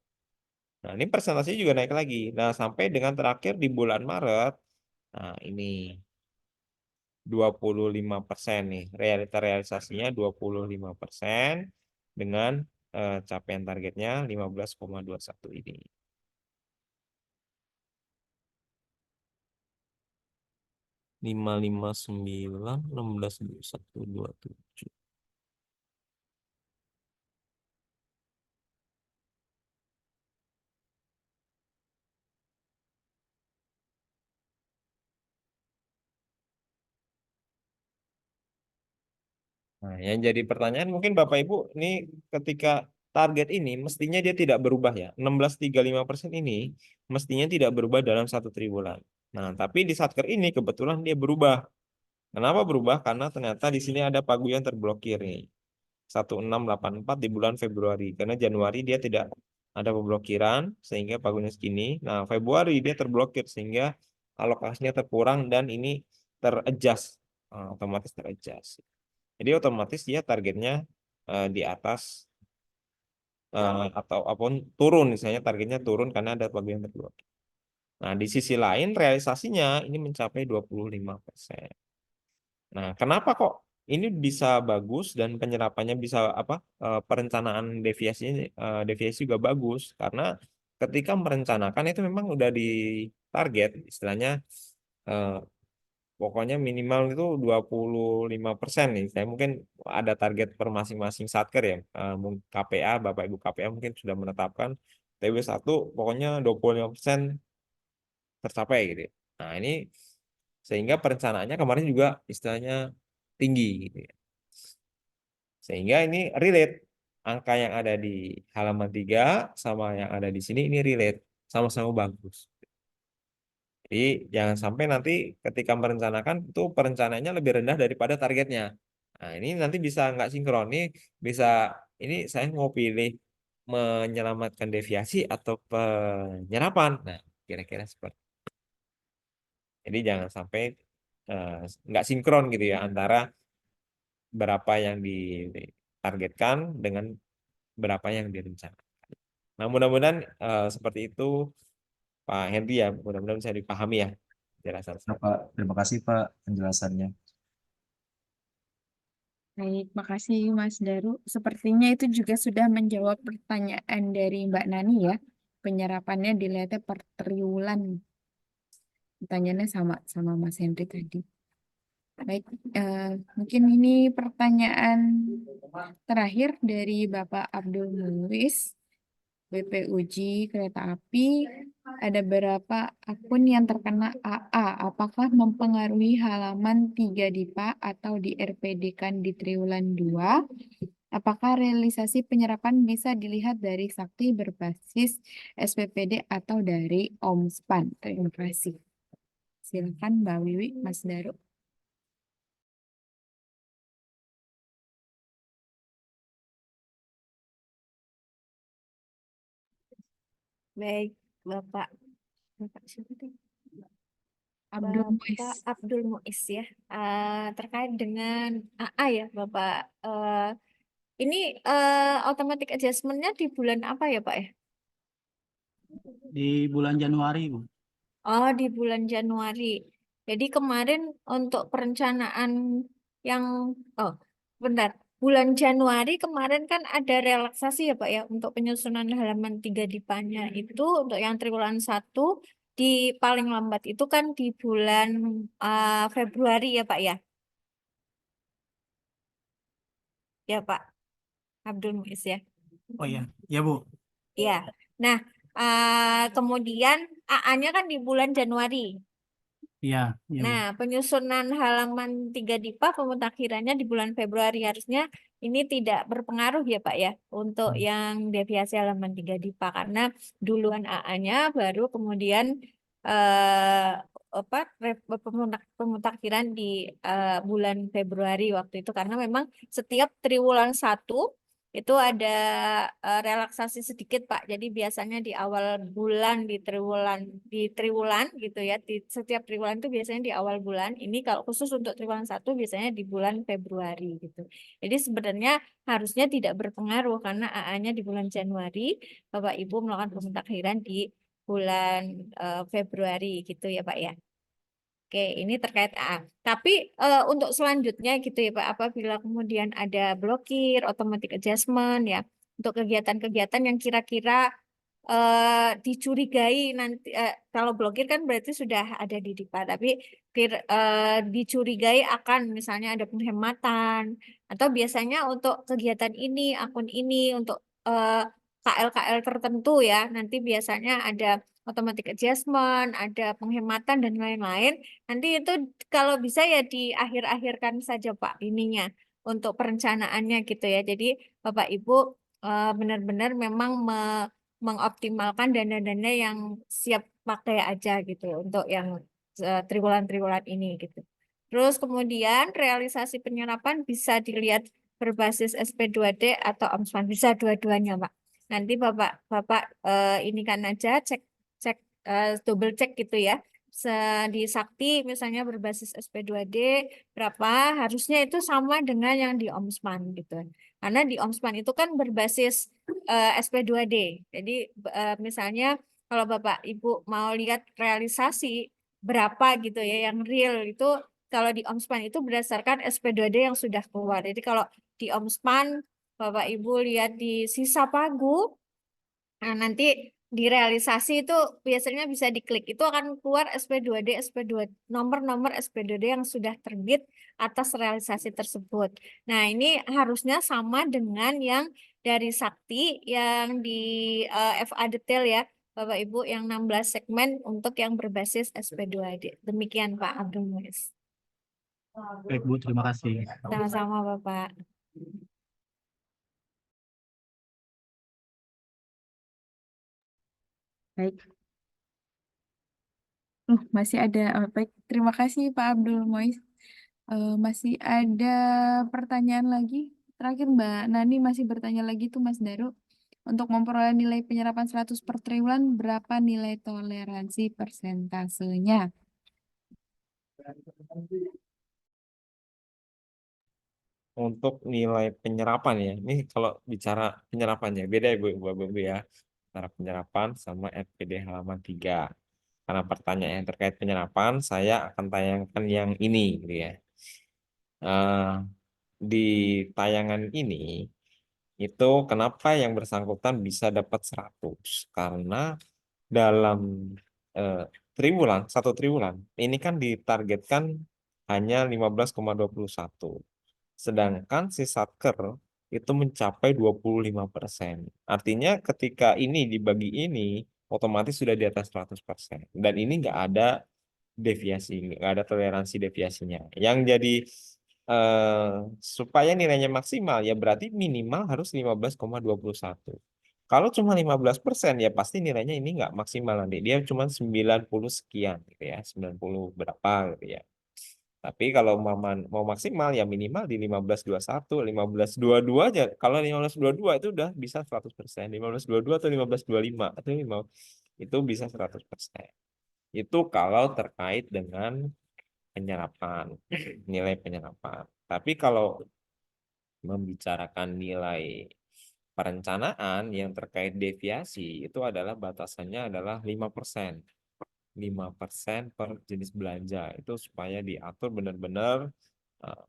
Nah, ini persentasenya juga naik lagi. Nah, sampai dengan terakhir di bulan Maret, nah ini 25% nih. Realisasinya 25% dengan capaian targetnya 15,21 ini. 559, 16,2127. Nah, yang jadi pertanyaan mungkin Bapak Ibu, ini ketika target ini mestinya dia tidak berubah ya. 16,35% ini mestinya tidak berubah dalam 1 triwulan. Nah, tapi di satker ini kebetulan dia berubah. Kenapa berubah? Karena ternyata di sini ada paguyuban terblokir nih. 1684 di bulan Februari. Karena Januari dia tidak ada pemblokiran sehingga paguyubannya segini. Nah, Februari dia terblokir sehingga alokasinya terkurang dan ini teradjust, otomatis teradjust. Jadi otomatis dia targetnya di atas atau apapun turun, misalnya targetnya turun karena ada paguyuban terblokir. Nah, di sisi lain realisasinya ini mencapai 25%. Nah, kenapa kok ini bisa bagus dan penyerapannya bisa apa? Perencanaan deviasi juga bagus karena ketika merencanakan itu memang udah di target, istilahnya eh, pokoknya minimal itu 25% nih. Saya mungkin ada target per masing-masing satker ya. KPA, Bapak Ibu KPA mungkin sudah menetapkan TW1 pokoknya 25% tercapai gitu ya. Nah, ini sehingga perencanaannya kemarin juga istilahnya tinggi gitu ya. Sehingga ini relate. Angka yang ada di halaman 3 sama yang ada di sini ini relate. Sama-sama bagus. Jadi jangan sampai nanti ketika merencanakan itu perencanaannya lebih rendah daripada targetnya. Nah, ini nanti bisa nggak sinkron nih, bisa ini saya mau pilih menyelamatkan deviasi atau penyerapan. Nah, kira-kira seperti. Jadi jangan sampai eh, nggak sinkron gitu ya antara berapa yang ditargetkan dengan berapa yang direncanakan. Nah, mudah-mudahan seperti itu Pak Henry ya, mudah-mudahan bisa dipahami ya penjelasan Nah, saya. Pak, terima kasih Pak penjelasannya. Baik, makasih Mas Daru. Sepertinya itu juga sudah menjawab pertanyaan dari Mbak Nani ya. Penyerapannya dilihatnya per triwulan. Pertanyaannya sama Mas Hendri tadi. Baik, mungkin ini pertanyaan terakhir dari Bapak Abdul Muiz, BPUJ Kereta Api. Ada berapa akun yang terkena AA? Apakah mempengaruhi halaman 3 DIPA atau di RPD-kan di triwulan 2? Apakah realisasi penyerapan bisa dilihat dari sakti berbasis SPPD atau dari OMSPAN? Terima kasih. Silakan Mbak Wiwi, Mas Daru. Baik, Bapak. Bapak siapa tadi? Abdul Muiz. Bapak Abdul Muiz ya. Terkait dengan AA ya, Bapak. Ini automatic adjustment-nya di bulan apa ya, Pak ya? Di bulan Januari, Bu. Oh, di bulan Januari. Jadi kemarin untuk perencanaan yang, oh, bentar. Bulan Januari kemarin kan ada relaksasi ya Pak ya untuk penyusunan halaman 3 DIPA-nya itu untuk yang triwulan 1 di paling lambat itu kan di bulan Februari ya Pak ya. Ya Pak Abdul Muiz ya. Oh iya, ya Bu. Ya. Nah, kemudian AA-nya kan di bulan Januari. Iya, iya Bu. Nah, penyusunan halaman 3 DIPA pemutakhirannya di bulan Februari harusnya ini tidak berpengaruh ya Pak ya untuk yang deviasi halaman 3 DIPA karena duluan AA-nya baru kemudian eh, apa pemutakhiran di bulan Februari waktu itu karena memang setiap triwulan 1 itu ada relaksasi sedikit Pak. Jadi biasanya di awal bulan di triwulan gitu ya. Di setiap triwulan itu biasanya di awal bulan. Ini kalau khusus untuk triwulan 1 biasanya di bulan Februari gitu. Jadi sebenarnya harusnya tidak berpengaruh karena AA-nya di bulan Januari, Bapak Ibu melakukan pemutakhiran di bulan Februari gitu ya Pak ya. Oke, ini terkait AA. Tapi untuk selanjutnya gitu ya Pak, apabila kemudian ada blokir, automatic adjustment ya, untuk kegiatan-kegiatan yang kira-kira dicurigai nanti kalau blokir kan berarti sudah ada di DIPA, tapi dicurigai akan misalnya ada penghematan atau biasanya untuk kegiatan ini, akun ini untuk KL-KL tertentu ya, nanti biasanya ada automatic adjustment, ada penghematan dan lain-lain. Nanti itu kalau bisa ya di akhir-akhirkan saja Pak ininya untuk perencanaannya gitu ya. Jadi Bapak Ibu benar-benar memang mengoptimalkan dana-dana yang siap pakai aja gitu untuk yang triwulan-triwulan ini gitu. Terus kemudian realisasi penyerapan bisa dilihat berbasis SP2D atau OMSPAN, bisa dua-duanya, Pak. Nanti Bapak ini kan aja cek cek double cek gitu ya. Di Sakti misalnya berbasis SP2D berapa, harusnya itu sama dengan yang di OMSPAN gitu. Karena di OMSPAN itu kan berbasis SP2D. Jadi misalnya kalau Bapak Ibu mau lihat realisasi berapa gitu ya yang real itu, kalau di OMSPAN itu berdasarkan SP2D yang sudah keluar. Jadi kalau di OMSPAN Bapak Ibu lihat di sisa pagu, nah nanti di realisasi itu biasanya bisa diklik, itu akan keluar SP2D, nomor-nomor SP2D yang sudah terbit atas realisasi tersebut. Nah, ini harusnya sama dengan yang dari Sakti yang di FA detail ya, Bapak Ibu, yang 16 segmen untuk yang berbasis SP2D. Demikian Pak Abdul Muiz. Baik Bu, terima kasih. Sama-sama Bapak. Baik. Masih ada, baik. Terima kasih Pak Abdul Muiz. Masih ada pertanyaan lagi. Terakhir Mbak Nani masih bertanya lagi tuh Mas Daru. Untuk memperoleh nilai penyerapan 100 per triwulan, berapa nilai toleransi persentasenya? Untuk nilai penyerapan ya, ini kalau bicara penyerapannya beda ya Bu, Bu ya, antara penyerapan sama RPD halaman 3. Karena pertanyaan yang terkait penyerapan, saya akan tayangkan yang ini gitu ya. Di tayangan ini itu kenapa yang bersangkutan bisa dapat 100? Karena dalam triwulan, 1 triwulan, ini kan ditargetkan hanya 15,21. Sedangkan si Satker itu mencapai 25%. Artinya ketika ini dibagi ini, otomatis sudah di atas 100%. Dan ini nggak ada deviasi, nggak ada toleransi deviasinya. Yang jadi supaya nilainya maksimal ya berarti minimal harus 15,21. Kalau cuma 15% ya pasti nilainya ini nggak maksimal nanti. Dia cuma 90 sekian gitu ya, 90 berapa gitu ya. Tapi kalau mau maksimal ya minimal di 15,21, 15,22 aja. Kalau 15,22 itu udah bisa 100%. 15,22 atau 15,25 atau itu bisa 100%. Itu kalau terkait dengan penyerapan, nilai penyerapan. Tapi kalau membicarakan nilai perencanaan yang terkait deviasi itu adalah batasannya adalah 5%. 5% per jenis belanja itu supaya diatur benar-benar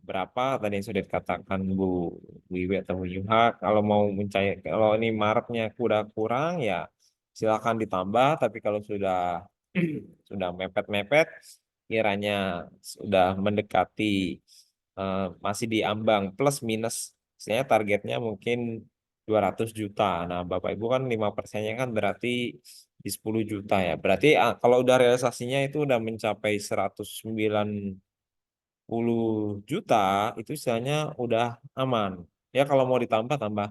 berapa tadi yang sudah dikatakan Bu Wiwi atau Bu Yuha, kalau mau mencair, kalau ini Maretnya udah kurang ya silakan ditambah, tapi kalau sudah mepet-mepet kiranya sudah mendekati masih di ambang plus minus, saya targetnya mungkin 200 juta. Nah, Bapak Ibu kan 5%-nya kan berarti di 10 juta ya. Berarti kalau udah realisasinya itu udah mencapai 190 juta, itu istilahnya udah aman. Ya kalau mau ditambah, tambah.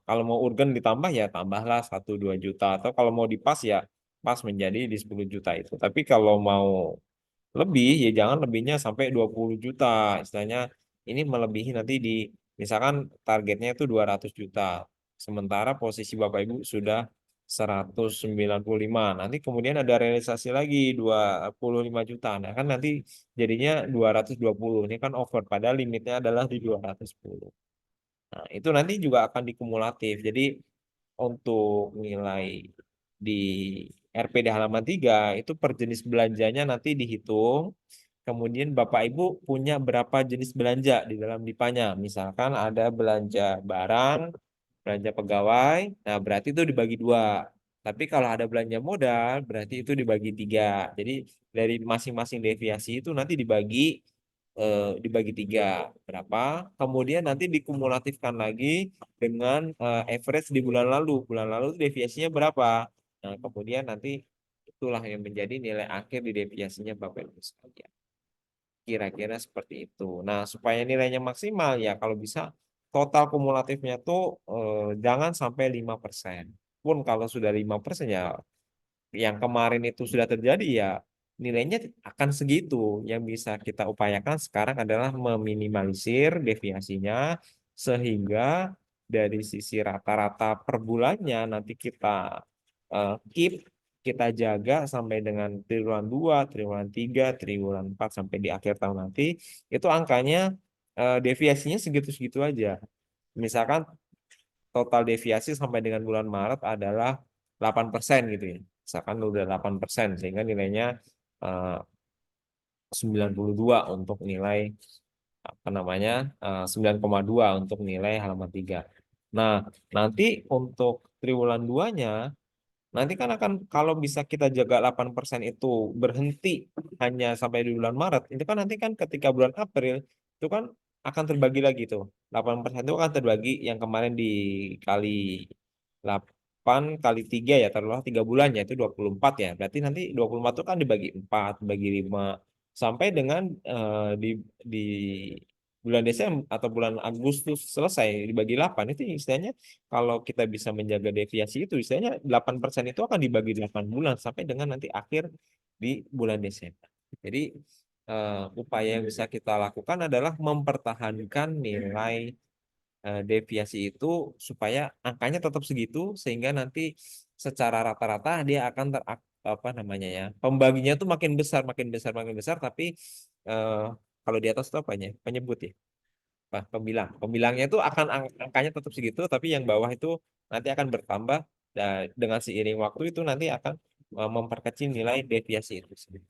Kalau mau urgen ditambah ya tambahlah 1-2 juta. Atau kalau mau dipas ya pas menjadi di 10 juta itu. Tapi kalau mau lebih ya jangan lebihnya sampai 20 juta. Istilahnya ini melebihi nanti di misalkan targetnya itu 200 juta. Sementara posisi Bapak Ibu sudah 195. Nanti kemudian ada realisasi lagi 25 juta. Nah, kan nanti jadinya 220. Ini kan over padahal limitnya adalah di 210. Nah, itu nanti juga akan dikumulatif. Jadi untuk nilai di RPD halaman 3 itu per jenis belanjanya nanti dihitung. Kemudian Bapak Ibu punya berapa jenis belanja di dalam DIPA-nya. Misalkan ada belanja barang, belanja pegawai, nah berarti itu dibagi 2. Tapi kalau ada belanja modal, berarti itu dibagi 3. Jadi dari masing-masing deviasi itu nanti dibagi 3 berapa, kemudian nanti dikumulatifkan lagi dengan average di bulan lalu. Bulan lalu deviasinya berapa? Nah, kemudian nanti itulah yang menjadi nilai akhir di deviasinya Bapak Ibu sekalian. Kira-kira seperti itu. Nah, supaya nilainya maksimal ya kalau bisa total kumulatifnya tuh jangan sampai 5%. Pun kalau sudah 5% ya yang kemarin itu sudah terjadi ya nilainya akan segitu. Yang bisa kita upayakan sekarang adalah meminimalisir deviasinya sehingga dari sisi rata-rata per bulannya nanti kita keep, kita jaga sampai dengan triwulan 2, triwulan 3, triwulan 4 sampai di akhir tahun nanti itu angkanya deviasinya segitu-segitu aja. Misalkan total deviasi sampai dengan bulan Maret adalah 8% gitu ya. Misalkan udah 8% sehingga nilainya eh, 92 untuk nilai apa namanya 9,2 untuk nilai halaman 3. Nah, nanti untuk triwulan 2-nya nanti kan akan kalau bisa kita jaga 8% itu berhenti hanya sampai di bulan Maret, itu kan nanti kan ketika bulan April itu kan akan terbagi lagi tuh. 8% itu akan terbagi yang kemarin dikali 8 kali 3 ya, taruhlah 3 bulan ya itu 24 ya. Berarti nanti 24 itu kan dibagi 4, bagi 5 sampai dengan di bulan Desember atau bulan Agustus selesai dibagi 8 itu istilahnya kalau kita bisa menjaga deviasi itu istilahnya 8% itu akan dibagi 8 bulan sampai dengan nanti akhir di bulan Desember. Jadi upaya yang bisa kita lakukan adalah mempertahankan nilai deviasi itu supaya angkanya tetap segitu sehingga nanti secara rata-rata dia akan apa namanya ya pembaginya tuh makin besar makin besar makin besar tapi eh, kalau di atas itu apanya penyebut ya pembilangnya itu akan angkanya tetap segitu tapi yang bawah itu nanti akan bertambah dan dengan seiring waktu itu nanti akan memperkecil nilai deviasi itu sendiri.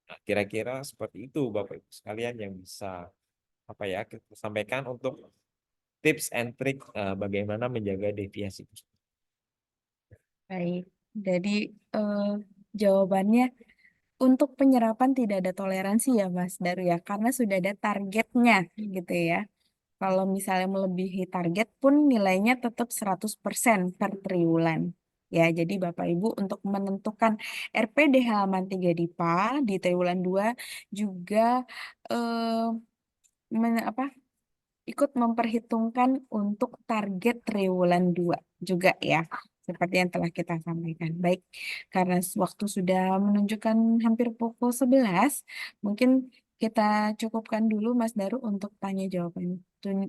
Nah, kira-kira seperti itu Bapak Ibu sekalian yang bisa apa ya kita sampaikan untuk tips and trick bagaimana menjaga deviasi. Baik, jadi jawabannya untuk penyerapan tidak ada toleransi ya Mas Daru ya, karena sudah ada targetnya gitu ya. Kalau misalnya melebihi target pun nilainya tetap 100% per triwulan. Ya, jadi Bapak Ibu untuk menentukan RPD halaman 3 DIPA di triwulan 2 juga eh, apa, ikut memperhitungkan untuk target triwulan 2 juga ya. Seperti yang telah kita sampaikan. Baik, karena waktu sudah menunjukkan hampir pukul 11, mungkin kita cukupkan dulu Mas Daru untuk tanya jawaban.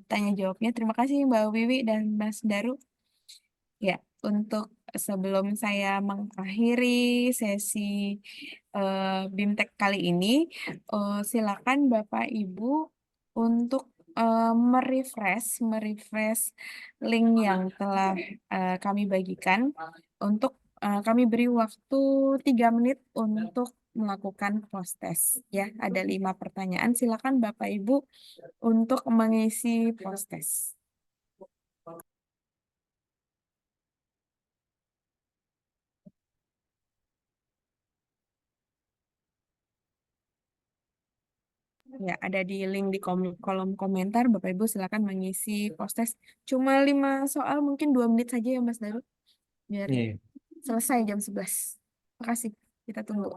Tanya jawabnya. Terima kasih Mbak Wiwi dan Mas Daru. Ya, untuk sebelum saya mengakhiri sesi BIMTEK kali ini, silakan Bapak Ibu untuk merefresh link yang telah kami bagikan untuk kami beri waktu 3 menit untuk melakukan post test. Ya, ada 5 pertanyaan. Silakan Bapak Ibu untuk mengisi post test. Ya, ada di link di kolom komentar. Bapak Ibu silakan mengisi post test. Cuma 5 soal, mungkin 2 menit saja ya Mas Daru. Biar Iya. selesai jam 11. Terima kasih. Kita tunggu.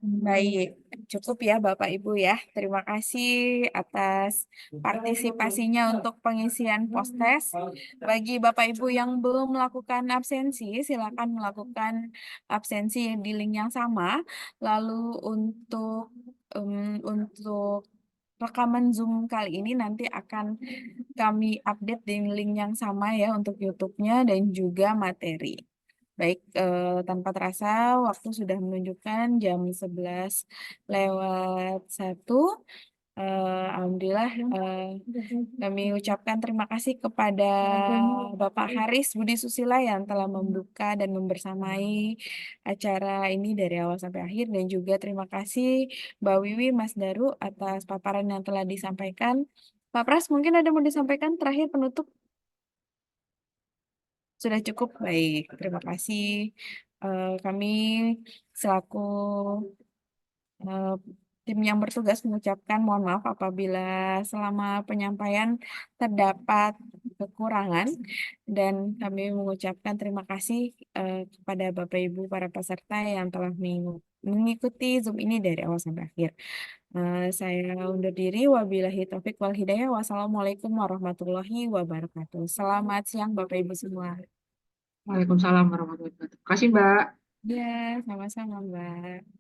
Baik, cukup ya Bapak Ibu ya. Terima kasih atas partisipasinya untuk pengisian postes. Bagi Bapak Ibu yang belum melakukan absensi, silakan melakukan absensi di link yang sama. Lalu untuk rekaman Zoom kali ini nanti akan kami update di link yang sama ya untuk YouTube-nya dan juga materi. Baik, tanpa terasa waktu sudah menunjukkan jam 11:01. Alhamdulillah, kami ucapkan terima kasih kepada Bapak Haris Budi Susila yang telah membuka dan membersamai acara ini dari awal sampai akhir, dan juga terima kasih Mbak Wiwi, Mas Daru atas paparan yang telah disampaikan. Pak Pras, mungkin ada mau disampaikan terakhir penutup? Sudah cukup, baik. Terima kasih. Kami selaku eh, tim yang bertugas mengucapkan mohon maaf apabila selama penyampaian terdapat kekurangan, dan kami mengucapkan terima kasih kepada Bapak Ibu para peserta yang telah mengikuti Zoom ini dari awal sampai akhir. Saya undur diri. Wabillahi taufik wal hidayah. Wassalamualaikum warahmatullahi wabarakatuh. Selamat siang Bapak Ibu semua. Waalaikumsalam warahmatullahi wabarakatuh. Terima kasih, Mbak. Ya, sama-sama Mbak.